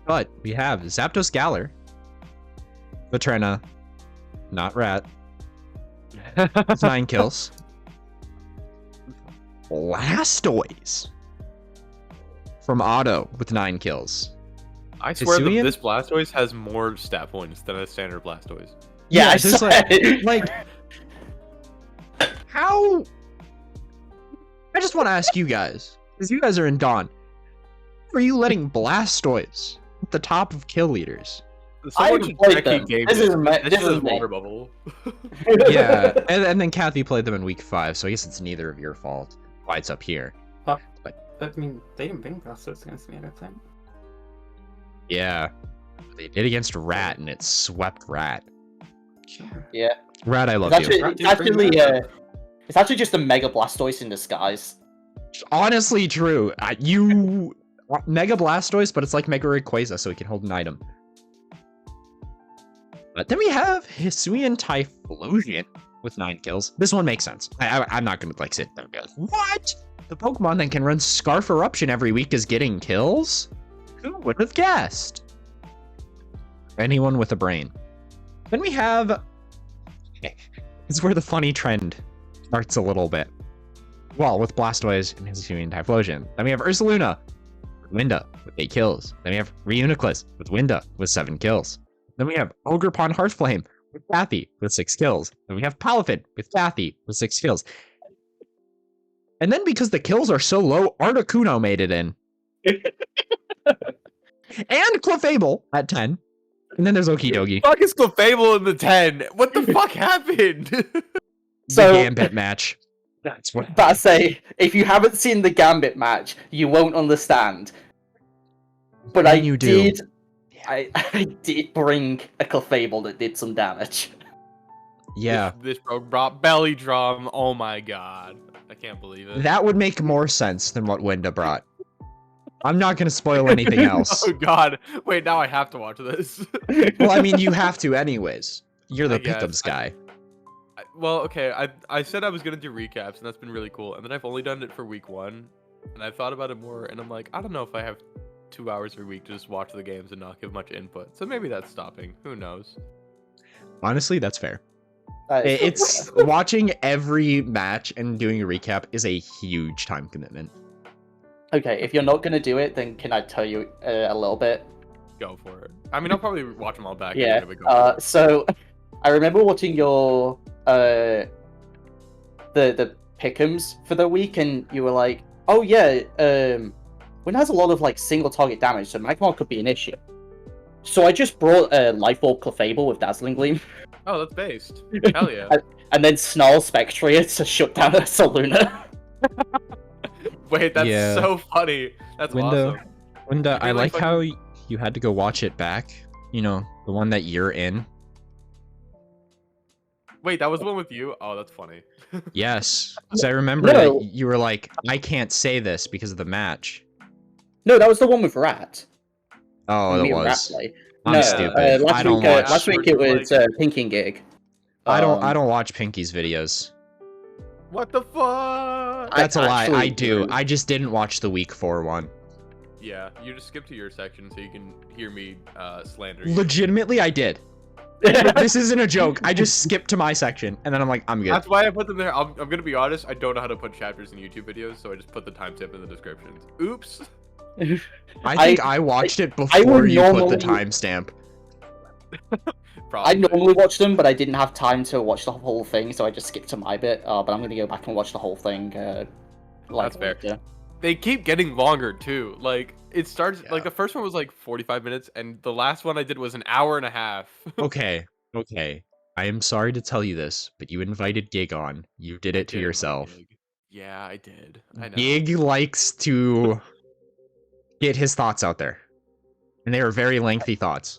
but we have Zapdos Galar, Vetrena, not Rat, with 9 kills. Blastoise from Otto with 9 kills. I swear that Hisuian? this Blastoise has more stat points than a standard Blastoise. Yeah, I just saw like, it. like, how? I just want to ask you guys, because you guys are in Dawn. Are you letting Blastoise at the top of kill leaders? Someone played actually them. gave This it. is me- This this is is me. water bubble. Yeah, and then Kathy played them in week 5, so I guess it's neither of your fault. Why it's up here. I mean, they didn't bring Blastoise against me, I don't think. Yeah, they did against Rat, and it swept Rat. Yeah. Rat, I love It's you. actually, it's actually just a Mega Blastoise in disguise. Honestly, true. You Mega Blastoise, but it's like Mega Rayquaza, so it can hold an item. But then we have Hisuian Typhlosion with 9 kills. This one makes sense. I'm not gonna like sit there and be like, what? The Pokemon that can run Scarf Eruption every week is getting kills? Who would have guessed? Anyone with a brain. Then we have... It's where the funny trend starts a little bit. Well, with Blastoise and Hisuian Typhlosion. Then we have Ursaluna with Winda with 8 kills. Then we have Reuniclus with Winda with 7 kills. Then we have Ogrepon Hearthflame with Kathy with 6 kills. Then we have Palafin with Kathy with 6 kills. And then because the kills are so low, Articuno made it in. And Clefable at 10. And then there's Okidogi. Fuck is Clefable in the 10? What the fuck happened? So- The Gambit match. That's what. But I say, if you haven't seen the Gambit match, you won't understand. But When you do. I did bring a Clefable that did some damage. Yeah. This bro brought belly drum. Oh my god. I can't believe it. That would make more sense than what Winda brought. I'm not gonna spoil anything else. Oh god. Wait, now I have to watch this. Well, I mean, you have to anyways. You're the I guess. pick'ems guy. Well, okay. I said I was gonna do recaps, and that's been really cool. And then I've only done it for week 1, and I've thought about it more, and I'm like, I don't know if I have 2 hours a week to just watch the games and not give much input. So maybe that's stopping. Who knows? Honestly, that's fair. It's watching every match and doing a recap is a huge time commitment. Okay, if you're not gonna do it, then can I tell you a little bit? Go for it. I mean, I'll probably watch them all back. Yeah. Anyway, but go for it. So I remember watching your the pick'ems for the week, and you were like, "Oh yeah, Win has a lot of like single target damage, so Magmar could be an issue." So I just brought a Life Orb Clefable with Dazzling Gleam. Oh, that's based. Hell yeah. And then Snarl Spectria to shut down a Saluna. Wait, that's Yeah. so funny. That's Winda, awesome. Winda, I I feel like like how you had to go watch it back. You know, the one that you're in. Wait, that was the one with you? Oh, that's funny. Yes, because I remember No. that you were like, I can't say this because of the match. No, that was the one with Rat. Oh, Me it and Rat was. play. I'm No, stupid. last I don't week, watch. last week it was Pinking Gig. I don't watch Pinky's videos. What the fuck? That's a lie. actually I do. I just didn't watch the week 4 one. Yeah, you just skip to your section so you can hear me slander you. Legitimately, I did. This isn't a joke. I just skipped to my section, and then I'm like, I'm good. That's why I put them there. I'm gonna be honest, I don't know how to put chapters in YouTube videos, so I just put the timestamp in the descriptions. Oops. I think I watched it I before would you put the normally- timestamp. Probably. I normally watch them, but I didn't have time to watch the whole thing, so I just skipped to my bit. But I'm gonna go back and watch the whole thing. That's fair. later. They keep getting longer too. Like it starts like Yeah. the first one was like 45 minutes, and the last one I did was an hour and a half. Okay. I am sorry to tell you this, but you invited Gig on. You did it to Did yourself. Gig. Yeah, I did. I know. Gig likes to get his thoughts out there. And they are very lengthy thoughts.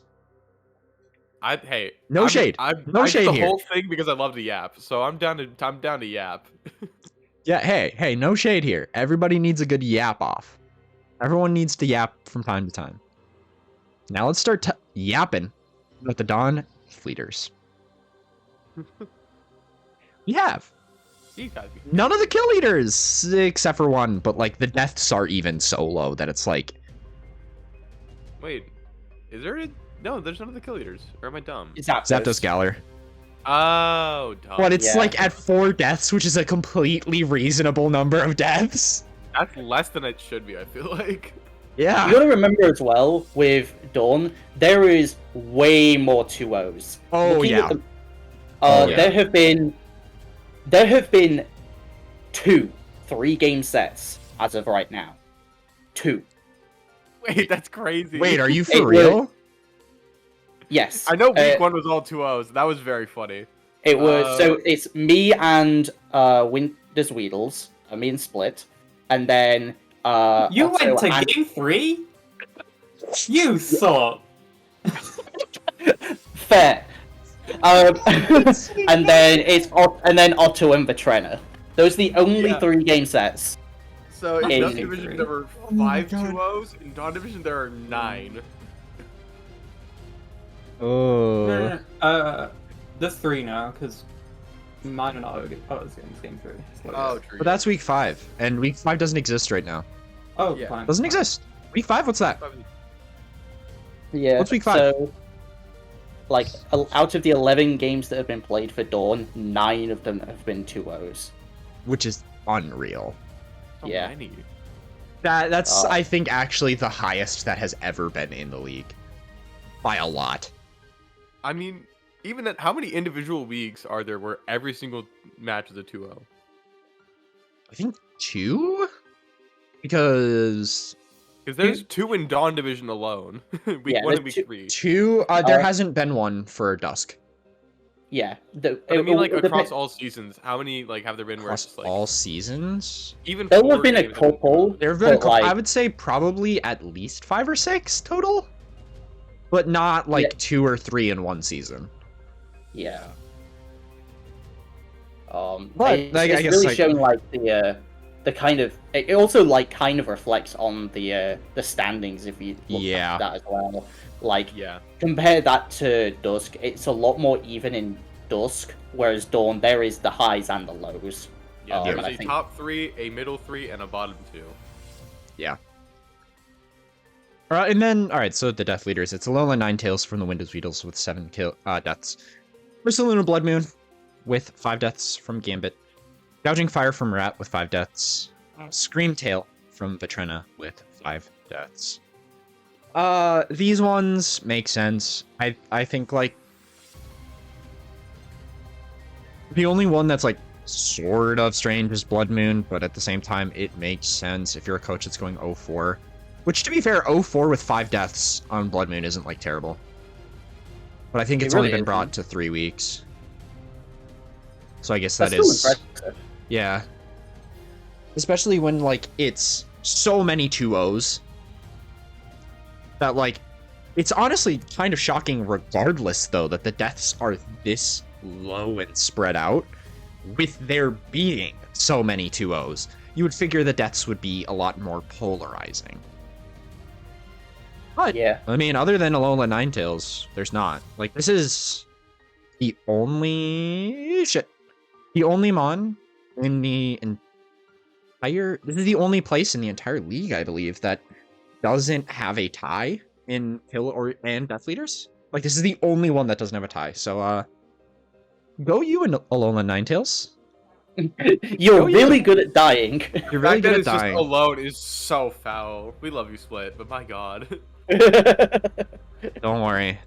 No shade. I No did shade the here. whole thing because I love to yap, so I'm down to yap. Yeah, hey, no shade here. Everybody needs a good yap off. Everyone needs to yap from time to time. Now let's start yapping about the Dawn Fleeters. We have You guys- none of the kill leaders except for one, but like the deaths are even so low that it's like, Wait, is there no? There's none of the kill leaders. Or am I dumb? Zapdos Galar. Oh, dumb. But it's Yeah. like at 4 deaths, which is a completely reasonable number of deaths. That's less than it should be. I feel like. Yeah. You gotta remember as well with Dawn, there is way more 2-0s. Oh, Looking yeah. at Oh, yeah. There have been 2 3-game sets as of right now. 2. Wait, that's crazy. Wait, are you It for was- real? Yes. I know week 1 was all 2-0s. That was very funny. It was so it's me and Winter's Weedles, me and Split, and then You Otto went to and- game 3? You suck. Fair. And then Otto and Vatrena. Those are the only Yeah. 3-game sets. So in In Dust game Division 3. there were Oh my 5 God. 2-0s. In Dawn Division there are 9. Oh. There's 3 now, because mine and Otto's game 3. Oh, true. But that's week 5, and week 5 doesn't exist right now. Oh, yeah. fine. Doesn't exist. Week 5, what's that? Yeah. What's week 5? So, like, out of the 11 games that have been played for Dawn, 9 of them have been 2-0s. Which is unreal. So Yeah. many. That's I think actually the highest that has ever been in the league. By a lot. I mean, even that, how many individual weeks are there where every single match is a 2-0? I think 2? Because Because there's 2 in Dawn Division alone. week Yeah, 1 and there's week 3. 2 there hasn't been one for Dusk. Yeah. But I mean, like across all seasons, how many like have there been where it's Across just, like all seasons? even There 4 have been a games have been couple. good? There have been a But, couple, like- I would say probably at least 5 or 6 total, but not like Yeah. 2 or 3 in one season. Yeah. But, it's, like, I it's guess, really like- showing like the kind of it also like kind of reflects on the standings if you look Yeah. at that as well. Like Yeah. compare that to Dusk, it's a lot more even in Dusk, whereas Dawn there is the highs and the lows. Yeah, and there's I a think- top 3, a middle 3, and a bottom 2. And then, alright, so the Death Leaders. It's Alola Ninetales from the Windows Beatles with 7 deaths. Ursaluna Blood Moon with 5 deaths from Gambit. Gouging Fire from Rat with 5 deaths. Screamtail from Vitrena with 5 deaths. These ones make sense. I think, like, the only one that's, like, sort of strange is Blood Moon, but at the same time, it makes sense if you're a coach that's going 0-4. Which, to be fair, 0-4 with 5 deaths on Blood Moon isn't, like, terrible. But I think It it's really only been brought isn't. to 3 weeks. So I guess That's that still is... impressive. Yeah. Especially when, like, it's so many 2-0s. That, like, it's honestly kind of shocking regardless, though, that the deaths are this low and spread out. With there being so many 2-0s. You would figure the deaths would be a lot more polarizing. But, Yeah. I mean, other than Alola Ninetales, there's not. Like, this is the only... The only mon in the entire... This is the only place in the entire league, I believe, that doesn't have a tie in kill and death leaders. Like, this is the only one that doesn't have a tie. So, go you and Alola Ninetales. You're really good at dying. You're The really fact that good at it's just dying. alone is so foul. We love you, Split, but my god. Don't worry.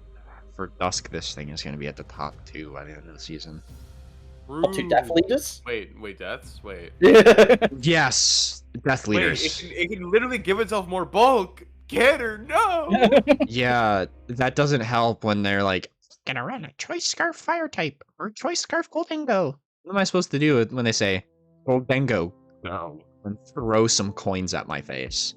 For Dusk, this thing is going to be at the top 2 by the end of the season. Up to death leaders? Wait, deaths? Wait. Yes! Death leaders. Wait, it can literally give itself more bulk. Get her, no! Yeah, that doesn't help when they're like, gonna run a Choice Scarf Fire type, or Choice Scarf Goldengo. What am I supposed to do when they say, Goldengo, no, and throw some coins at my face?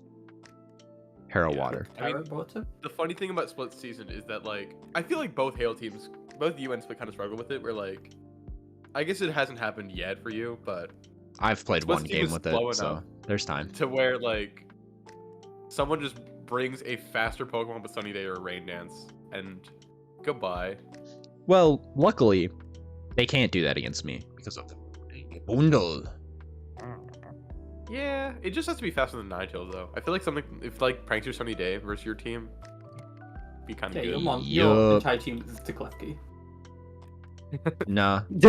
Hero Water. I mean, Carrot water? the funny thing about Split season is that, like, I feel like both Hail teams, both you and Split kind of struggle with it, where, like, I guess it hasn't happened yet for you, but I've played Split's one team game is with slow it, so enough there's time. to where, like, someone just brings a faster Pokemon with Sunny Day or Rain Dance, and goodbye. Well, luckily, they can't do that against me because of the bundle. Yeah, it just has to be faster than Ninetales, though. I feel like something, if, like, Prankster Sunny Day versus your team, be kind of Yeah, good. your Yup. entire team is to Klefki. Nah. Nah, That's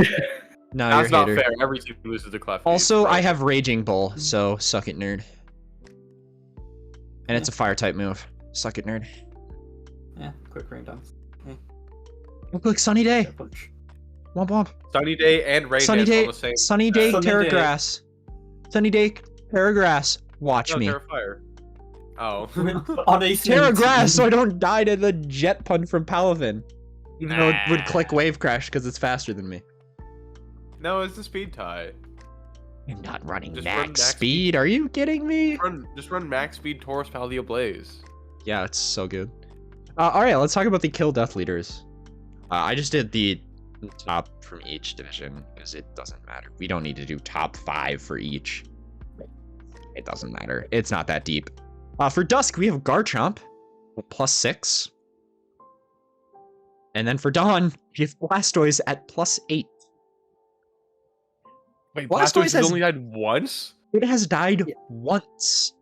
you're a not hater. fair. Every team loses to Clef. Also, I have Raging Bull, so suck it, nerd. And it's a fire type move. Suck it, nerd. Yeah, quick rain dance. Look, Sunny Day. Yeah, punch. Womp womp. Sunny Day and Rain Sunny Dance Day. on the same. Sunny Day, Sunny Terra Day. Grass. Sunny Day, Terra Grass. Watch No, me. Terrifier. Oh. On a Terra team. Grass, so I don't die to the jet pun from Palavin. Even though it would Nah. click Wave Crash because it's faster than me. No, it's the speed tie. I'm not running Just run max max speed. Are you kidding me? Just run max speed Taurus Paleo Blaze. Yeah, it's so good. Alright, let's talk about the kill death leaders. I just did the top from each division because it doesn't matter. We don't need to do top 5 for each. It doesn't matter. It's not that deep. For Dusk, we have Garchomp at +6. And then for Dawn, we have Blastoise at +8. Wait, Blastoise Blastoise has has- only died once? It has died Yeah. once.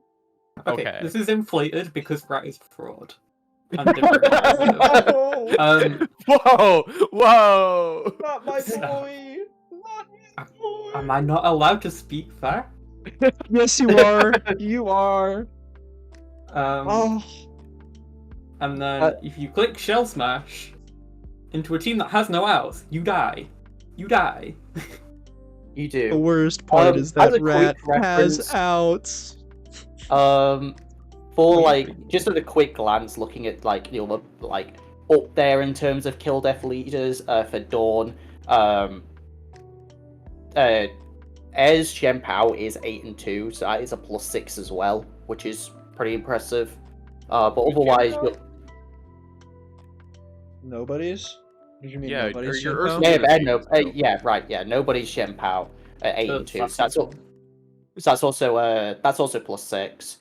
Okay. This is inflated because Rat is fraud. And different. Whoa! Whoa! Not my boy. Am I not allowed to speak fact? Yes, you are. You are. And then if you click Shell Smash into a team that has no outs, you die. You die. You The do. worst part is as that a quick Rat reference- has outs. For like just at a quick glance, looking at like the other like up there in terms of kill death leaders. For Dawn, Air's Shen Pao is 8 and 2, so that is a +6 as well, which is pretty impressive. But otherwise, nobody's. Did you mean Yeah, nobody's? your Shen Pao? yeah, yeah, right, yeah, nobody's Shen Pao at 8 and 2. So that's also +6.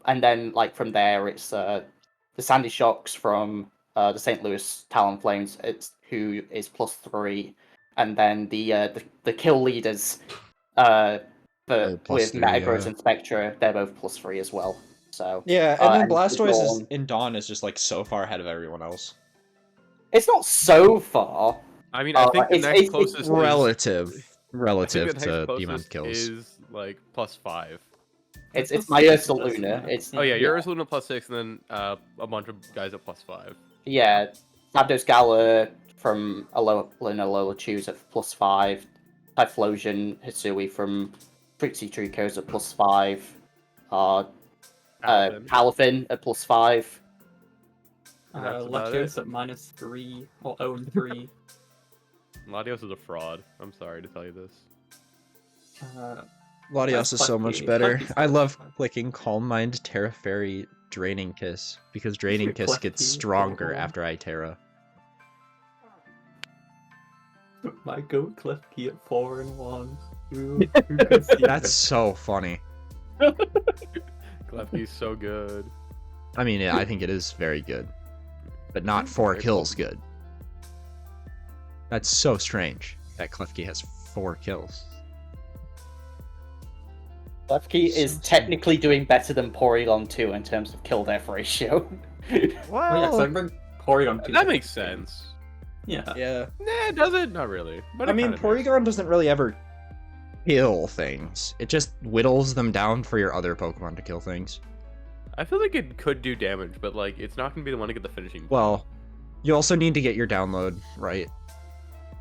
And then like from there, it's the Sandy Shocks from the St. Louis Talonflames. It's who is +3, and then the kill leaders with Metagross and Spectra, they're both +3 as well. So yeah, and then and Blastoise in Dawn is just like so far ahead of everyone else. It's not so far. I mean, I think the next closest is relative to Demon kills is like +5. It's my Ursaluna. It's Oh yeah, your Ursaluna +6, and then a bunch of guys at +5. Yeah, Zapdos Gala from Alola Choose at +5. Typhlosion Hisui from Trixie Trico's at +5. Palafin at +5. Latios at -3 or 0 and 3. Latios is a fraud. I'm sorry to tell you this. Latios is so much better. I love clicking Calm Mind, Terra Fairy, Draining Kiss, because Draining Kiss gets stronger after I Terra. My goat Klefki at 4 and 1. Who could see That's so funny. Klefki's so good. I mean, I think it is very good, but not 4 kills good. That's so strange that Klefki has 4 kills. Klefki is technically doing better than Porygon 2 in terms of kill death ratio. Well, yeah, so I remember Porygon 2. That makes sense. Yeah. Yeah. Nah, does it? Not really. But I mean, Porygon doesn't really ever kill things. It just whittles them down for your other Pokemon to kill things. I feel like it could do damage, but like it's not gonna be the one to get the finishing. Well, you also need to get your download right.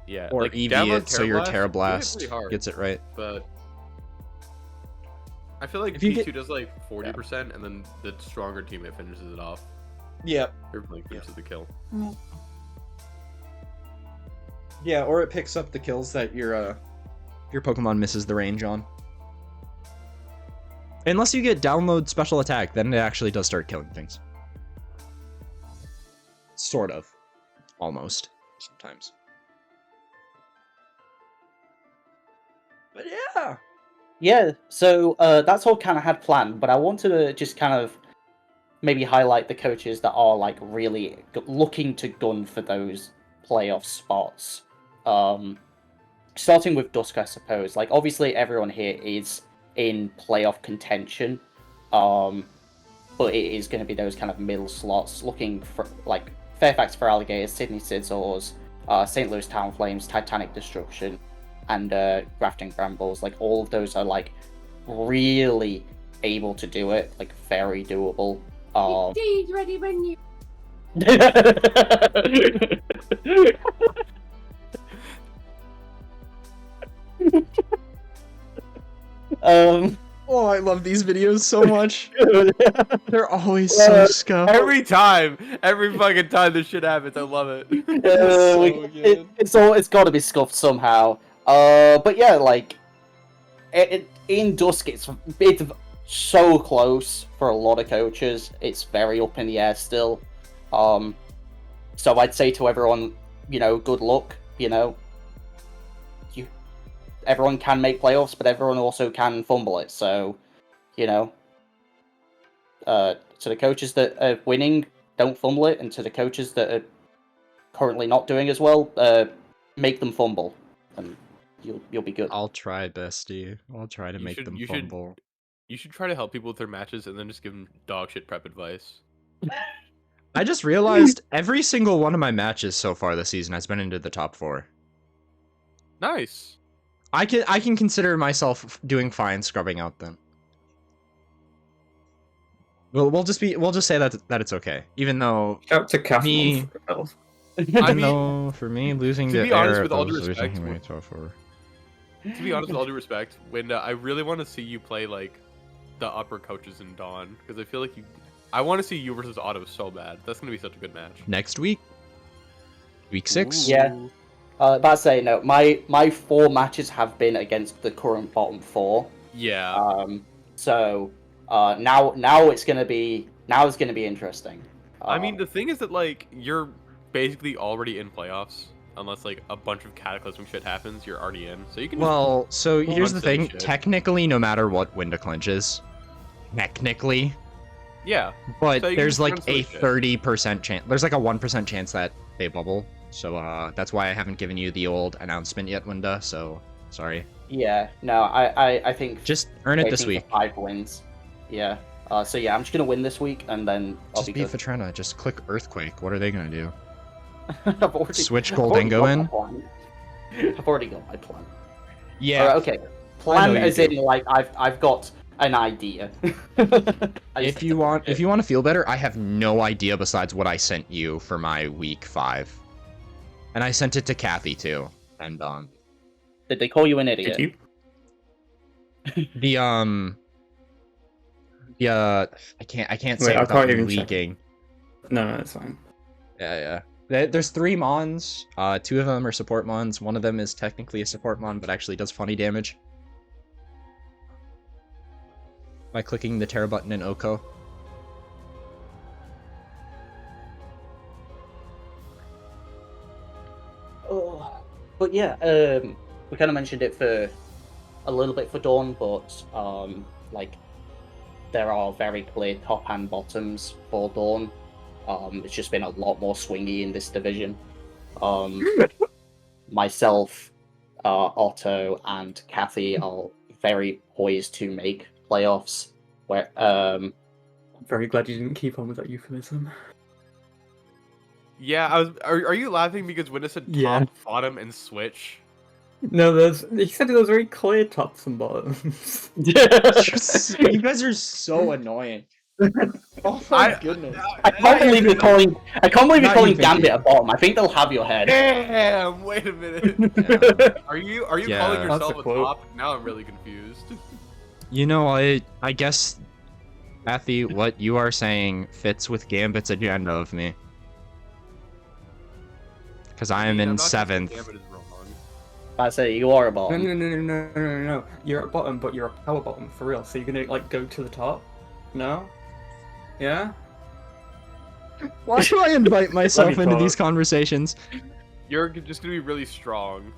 Yeah. Or like, EV download it so your Terra Terrablast Blast pretty hard, gets it right. But I feel like If you P2 does like 40%, and then the stronger teammate finishes it off. Yep. Or like finishes the kill. Yeah, or it picks up the kills that your Pokemon misses the range on. Unless you get download special attack, then it actually does start killing things. Sort of. Almost. Sometimes. But yeah. Yeah, so that's all kind of had planned, but I wanted to just kind of maybe highlight the coaches that are like really looking to gun for those playoff spots. Starting with Dusk, I suppose. Like, obviously, everyone here is in playoff contention, but it is going to be those kind of middle slots, looking for like Fairfax for Alligators, Sydney Scissors, St. Louis Talonflames, Titanic Destruction, and Grafting Brambles. Like, all of those are like really able to do it, like very doable. Indeed, ready when you. Oh, I love these videos so much. They're always so scuffed. Every fucking time this shit happens, I love it. It's got to be scuffed somehow. But yeah, like in Dusk, it's so close for a lot of coaches. It's very up in the air still. So I'd say to everyone, good luck. Everyone can make playoffs, but everyone also can fumble it. So, to the coaches that are winning, don't fumble it, and to the coaches that are currently not doing as well, make them fumble, and you'll be good. I'll try, bestie. I'll try to make them fumble. You should try to help people with their matches, and then just give them dog shit prep advice. I just realized every single one of my matches so far this season has been into the top 4. Nice. I can consider myself doing fine scrubbing out then. We'll just say that it's okay, even though Shout to Castle. for me losing to to be honest, Air, with all due losing respect, to my top 4. To be honest, with all due respect, when I really want to see you play like the upper coaches in Dawn, because I feel like I want to see you versus Otto so bad. That's gonna be such a good match. Next week, week 6. Ooh. Yeah. That's saying no. My 4 matches have been against the current bottom 4. Yeah. So now it's gonna be interesting. I mean, the thing is that like you're basically already in playoffs, unless like a bunch of cataclysmic shit happens. You're already in, so you can. Well, so here's the thing. shit. Technically, no matter what Winda clinches, technically, Yeah. but So you there's can like just a cancel shit. 30% chance. There's like a 1% chance that they bubble. So that's why I haven't given you the old announcement yet, Winda. So sorry. Yeah. No. I think Just earn it this waiting week. for 5 wins. Yeah. So yeah, I'm just gonna win this week, and then I'll Just be beat good. Vitrena. Just click Earthquake. What are they gonna do? I've already, Switch I've already Goldengo got in? my plan. I've already got my plan. Yeah. Okay. Plan you as do. in like I've got an idea. If you want to feel better, I have no idea besides what I sent you for my week 5, and I sent it to Kathy too. And Did they call you an idiot? Did you? I can't say Wait, it I without can't you even check. leaking. No, it's fine. Yeah. There's 3 mons. 2 of them are support mons. One of them is technically a support mon, but actually does funny damage by clicking the Terra button in Oko. Oh, but yeah, we kind of mentioned it for a little bit for Dawn, but like there are very clear top and bottoms for Dawn. It's just been a lot more swingy in this division. Myself, Otto, and Kathy are very poised to make playoffs. Where I'm very glad you didn't keep on with that euphemism. Yeah, I was. Are you laughing because Winda said top, Yeah. bottom, and switch? No, he said those very clear tops and bottoms. You guys are so annoying. Oh my goodness. I can't believe you're calling. I can't believe you're Not calling you thinking. Gambit a bottom. I think they'll have your head. Damn! Wait a minute. Yeah. Are you Yeah. calling That's yourself a a quote. top? Now I'm really confused. You know, I guess, Kathy, what you are saying fits with Gambit's agenda of me. Because I am mean, I'm in not gonna say 7th. Gambit is wrong. I say you are a No, bottom. no. You're at bottom, but you're a power bottom for real. So you're gonna like go to the top? No? Yeah? Why do I invite myself me into talk. these conversations? You're just gonna be really strong.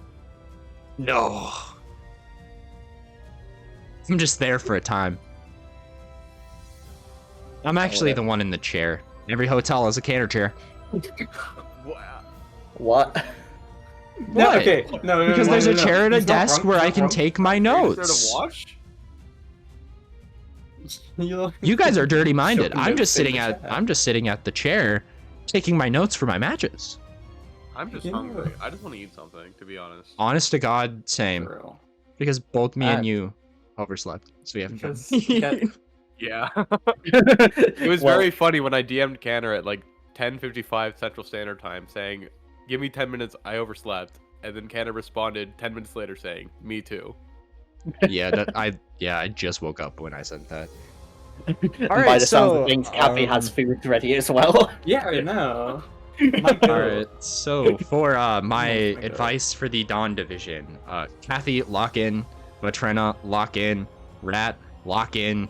No. I'm just there for a time. I'm actually the one in the chair. Every hotel has a canter chair. Wow. What? No, What? okay. No, Because there's a chair and a He's not desk wrong, where he's I not can wrong. take my Are you there notes. to watch? You guys are dirty-minded. Shove I'm the just notes in sitting the at chair. I'm just sitting at the chair, taking my notes for my matches. I'm just Yeah. hungry. I just want to eat something, to be honest. Honest to God, same. For real. Because both me and Uh, you overslept, so we haven't. Because yeah, Yeah. It was Well, very funny when I DM'd Canner at like 10:55 Central Standard Time saying, "Give me 10 minutes. I overslept." And then Canner responded 10 minutes later saying, "Me too." Yeah, I just woke up when I said that. and by Alright, the sounds so, of things, Kathy has food ready as well. yeah, I know. My God. Alright, so for my my God. advice for the Dawn division, Kathy, lock in. Vitrena, lock in. Rat, lock in.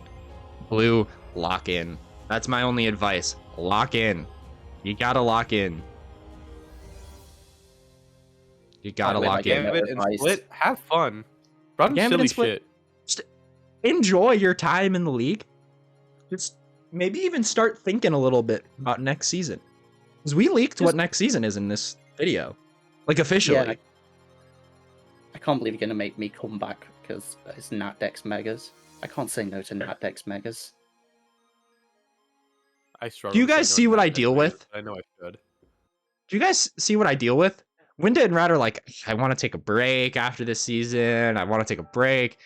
Blue, lock in. That's my only advice. Lock in. You gotta lock in. You gotta By the way, lock my in. game- Gambit and advice. Split, have fun. Run Gambit silly and Split- shit. Enjoy your time in the league. Just maybe even start thinking a little bit about next season. Because we leaked what next season is in this video. Like officially. Yeah, I can't believe you're gonna make me come back because it's Natdex Megas. I can't say no to Natdex Megas. I struggle. Do you to say guys no see to what that I deal advice. with? I know I should. Do you guys see what I deal with? Winda and Rat are like, I want to take a break after this season. I want to take a break.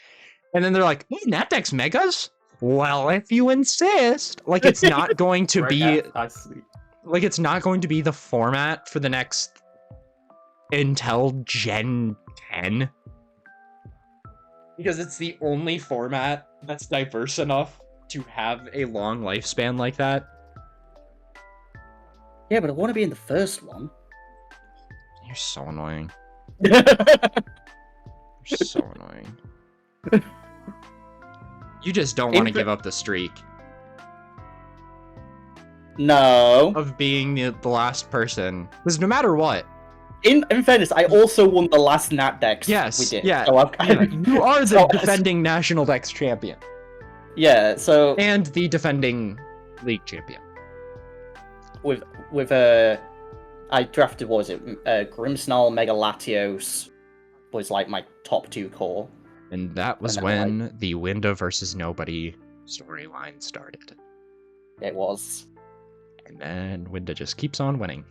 And then they're like, hey, Natdex Megas? Well, if you insist. Like, it's not going to Right be... after I sleep. Like, it's not going to be the format for the next... until Gen 10. Because it's the only format that's diverse enough to have a long lifespan like that. Yeah, but I want to be in the first one. You're so annoying. You're so annoying. You just don't want to give up the streak No. of being the last person. Because no matter what. In fairness, I also won the last Nat Dex Yes, we did. yeah, So you are the So- defending National Dex champion. Yeah, so And the defending League champion. with I drafted, what was it? Grimmsnarl, Mega Latios was like my top 2 core. And that was And then, when the Winda versus Nobody storyline started. It was. And then Winda just keeps on winning.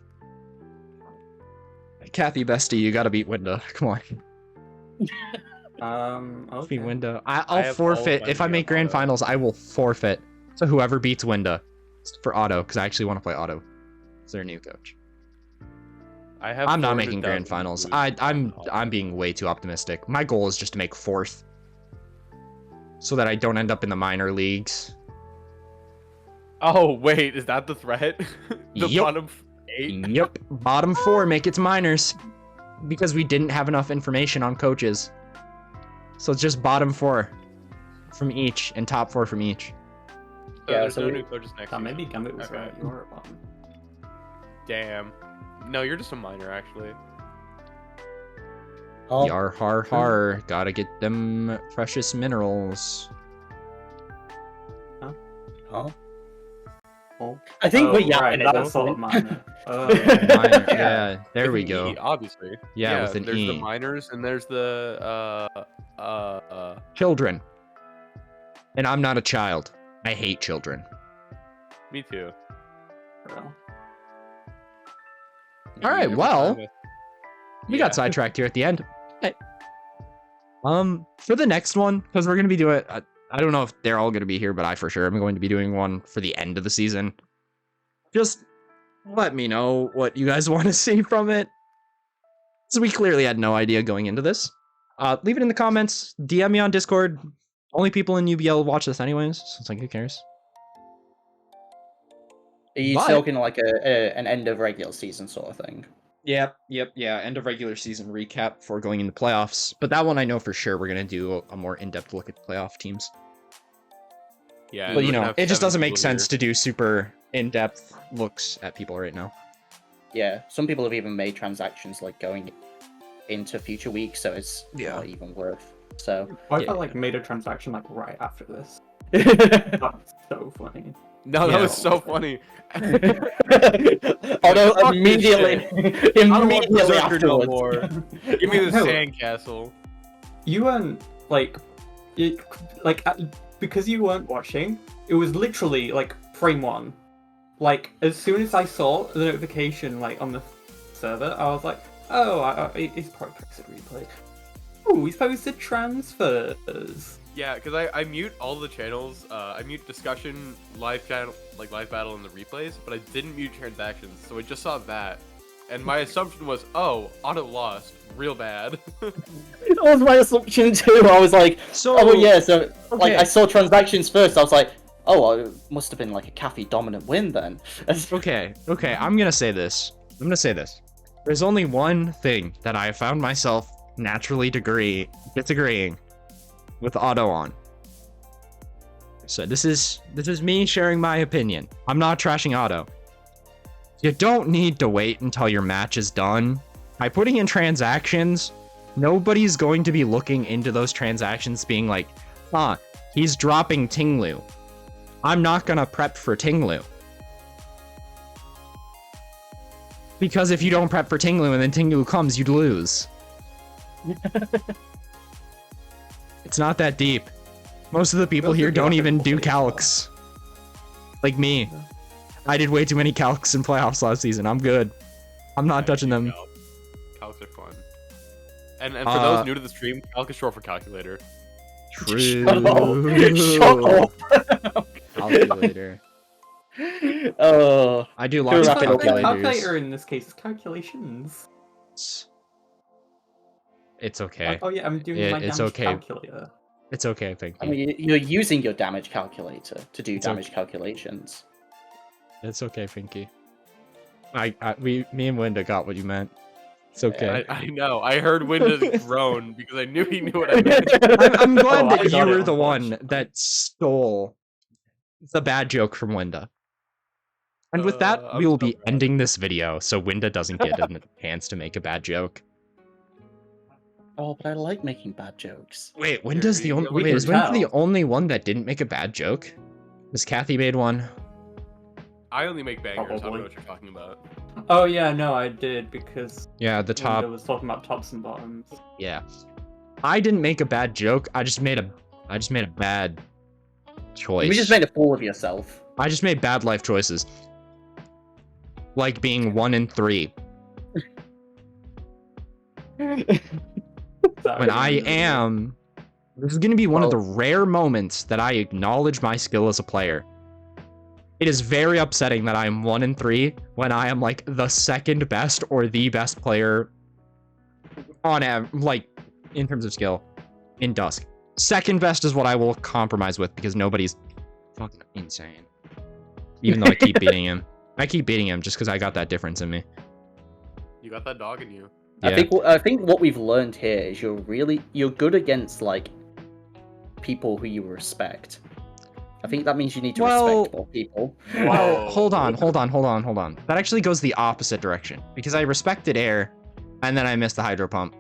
Kathy Bestie, you gotta beat Winda. Come on. Okay. Beat Winda. I I'll have forfeit. all If I my make grand Auto. finals, I will forfeit. So whoever beats Winda for Auto, because I actually want to play Auto. It's their new coach. I'm not making grand finals. I'm being way too optimistic. My goal is just to make 4th. So that I don't end up in the minor leagues. Oh wait, is that the threat? The Yup. bottom 8. Yep. Bottom 4 make it to minors. Because we didn't have enough information on coaches. So it's just bottom 4 from each and top 4 from each. Yeah, There's so no we- new coaches next season. Maybe Gambit was Okay. right. You were a bottom. Damn. No, you're just a minor actually. Oh, Yar har har. Gotta get them precious minerals. huh? Oh. I think we're right, yapping at that's this sort point. of minor. Minor, yeah, there With we an go. E, obviously. Yeah, with an there's E. the minors and there's the Children. And I'm not a child. I hate children. me too. Well, All right, well, we got sidetracked here at the end. Hey. For the next one, because we're gonna be doing, I don't know if they're all gonna be here, but I for sure am going to be doing one for the end of the season. Just let me know what you guys want to see from it. So we clearly had no idea going into this. Leave it in the comments. DM me on Discord. Only people in UBL watch this anyways, so it's like, who cares? Are you But- talking like an end of regular season sort of thing? Yeah. End of regular season recap before going into playoffs. But that one I know for sure we're gonna do a more in-depth look at the playoff teams. Yeah. But you we're gonna know, have it just 7 doesn't make people sense here. to do super in-depth looks at people right now. Yeah, some people have even made transactions like going into future weeks, so it's not even worth. So I Yeah. felt like made a transaction like right after this. That's so funny. No, that Yeah. was so funny. although Fuck this immediately I don't want immediately Berserker no afterwards. more. Give me the No. sandcastle. You weren't like, because you weren't watching. It was literally like frame 1. Like as soon as I saw the notification like on the server, I was like, oh, it's probably posted replay. Oh, he's posted transfers. Yeah, because I mute all the channels. I mute discussion, live channel, like live battle, and the replays, but I didn't mute transactions. So I just saw that, and my assumption was, oh, auto lost, real bad. That was my assumption too. I was like, So oh yeah, so like okay. I saw transactions first. I was like, oh, well, it must have been like a Cathy dominant win then. Okay, I'm gonna say this. There's only one thing that I found myself naturally disagreeing with Auto on. So this is me sharing my opinion. I'm not trashing Auto. You don't need to wait until your match is done. By putting in transactions, nobody's going to be looking into those transactions being like, huh, he's dropping Tinglu. I'm not gonna prep for Tinglu. Because if you don't prep for Tinglu and then Tinglu comes, you'd lose. It's not that deep. Most of the people Those here are don't good even do baseball. calcs. Like me. I did way too many calcs in playoffs last season. I'm good. I'm not touching them. Calcs are fun. And for those new to the stream, calc is short for calculator. True. Shut up. Calculator. Oh, I do Sure, lots of wrap it up, guys. calculators. Calculator in this case is calculations. It's okay. Oh yeah, I'm doing my It's damage okay. calculator. It's okay, thank you. I mean, you're using your damage calculator to do damage calculations. It's okay, Finky. Me and Winda got what you meant. It's okay. I know. I heard Winda groan because I knew he knew what I meant. I'm glad that got you were it, the one that stole the bad joke from Winda. And with that, we will be ending this video so Winda doesn't get a chance to make a bad joke. Oh, but I like making bad jokes. Wait, Winda's the only. we Wait, can is Winda tell. the only one that didn't make a bad joke? Because Kathy made one. I only make bangers. I don't Probably. know what you're talking about. Oh yeah, no, I did because Yeah, the top. Winda was talking about tops and bottoms. Yeah, I didn't make a bad joke. I just made a bad choice. You just made a fool of yourself. I just made bad life choices, like being 1 in 3. When I am, this is going to be one of the rare moments that I acknowledge my skill as a player. It is very upsetting that I am 1 in 3 when I am like the second best or the best player on like in terms of skill in Dusk. Second best is what I will compromise with because nobody's fucking insane. Even though I keep beating him. I keep beating him just because I got that difference in me. You got that dog in you. Yeah. I think what we've learned here is you're good against like people who you respect. I think that means you need to respect more people. Well, hold on. That actually goes the opposite direction because I respected Air, and then I missed the Hydro Pump,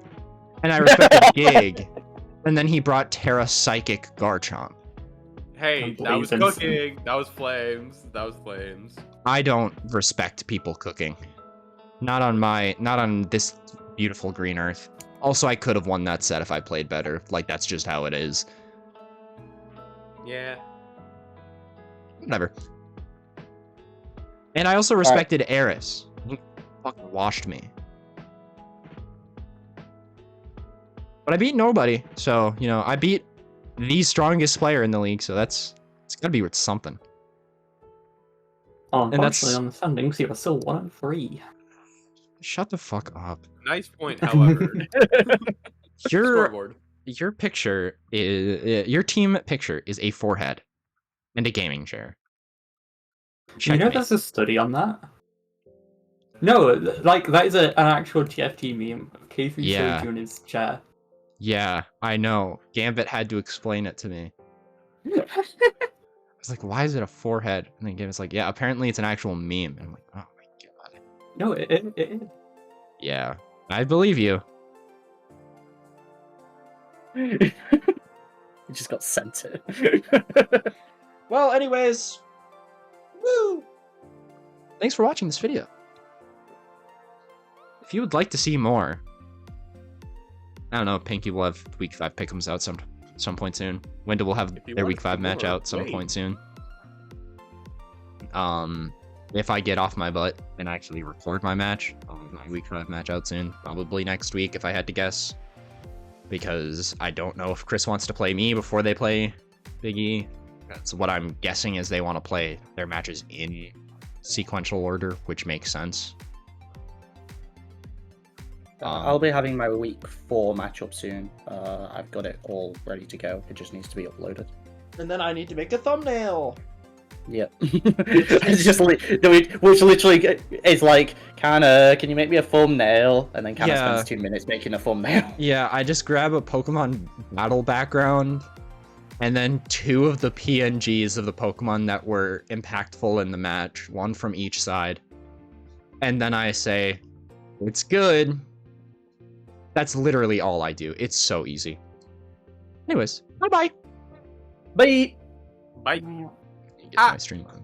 and I respected Gig, and then he brought Terra Psychic Garchomp. Hey, that was cooking. That was flames. That was flames. I don't respect people cooking. Not on this beautiful green earth. Also, I could have won that set if I played better. Like, that's just how it is. Yeah. Whatever. And I also respected Eris. He fucking washed me. But I beat nobody, so, you know, I beat the strongest player in the league, so it's gotta be worth something. Unfortunately, on the standings, you are still 1 in 3. Shut the fuck up. Nice point, however. Your picture is your team picture is a forehead and a gaming chair. You know, there's a study on that. No, like that is an actual TFT meme. Casey showed you in his chair. Yeah, I know. Gambit had to explain it to me. I was like, why is it a forehead? And then Gambit's like, yeah, apparently it's an actual meme. And I'm like, oh my god. No, it is. Yeah, I believe you. You just got sent it. Well, anyways, woo! Thanks for watching this video. If you would like to see more, I don't know, Pinky will have Week 5 pick'ems out some point soon. Winda will have their Week 5 match out some point soon. If I get off my butt and actually record my match, I'll have my Week 5 match out soon. Probably next week, if I had to guess. Because I don't know if Chris wants to play me before they play Big E. That's what I'm guessing is they want to play their matches in sequential order, which makes sense. I'll be having my Week 4 matchup soon. I've got it all ready to go. It just needs to be uploaded. And then I need to make a thumbnail. Yep. It's just which literally is like, can you make me a thumbnail? And then spends 2 minutes making a thumbnail. Yeah, I just grab a Pokemon battle background, and then 2 of the PNGs of the Pokemon that were impactful in the match, 1 from each side. And then I say, it's good. That's literally all I do. It's so easy. Anyways, bye-bye. Bye. Bye. Get my stream on.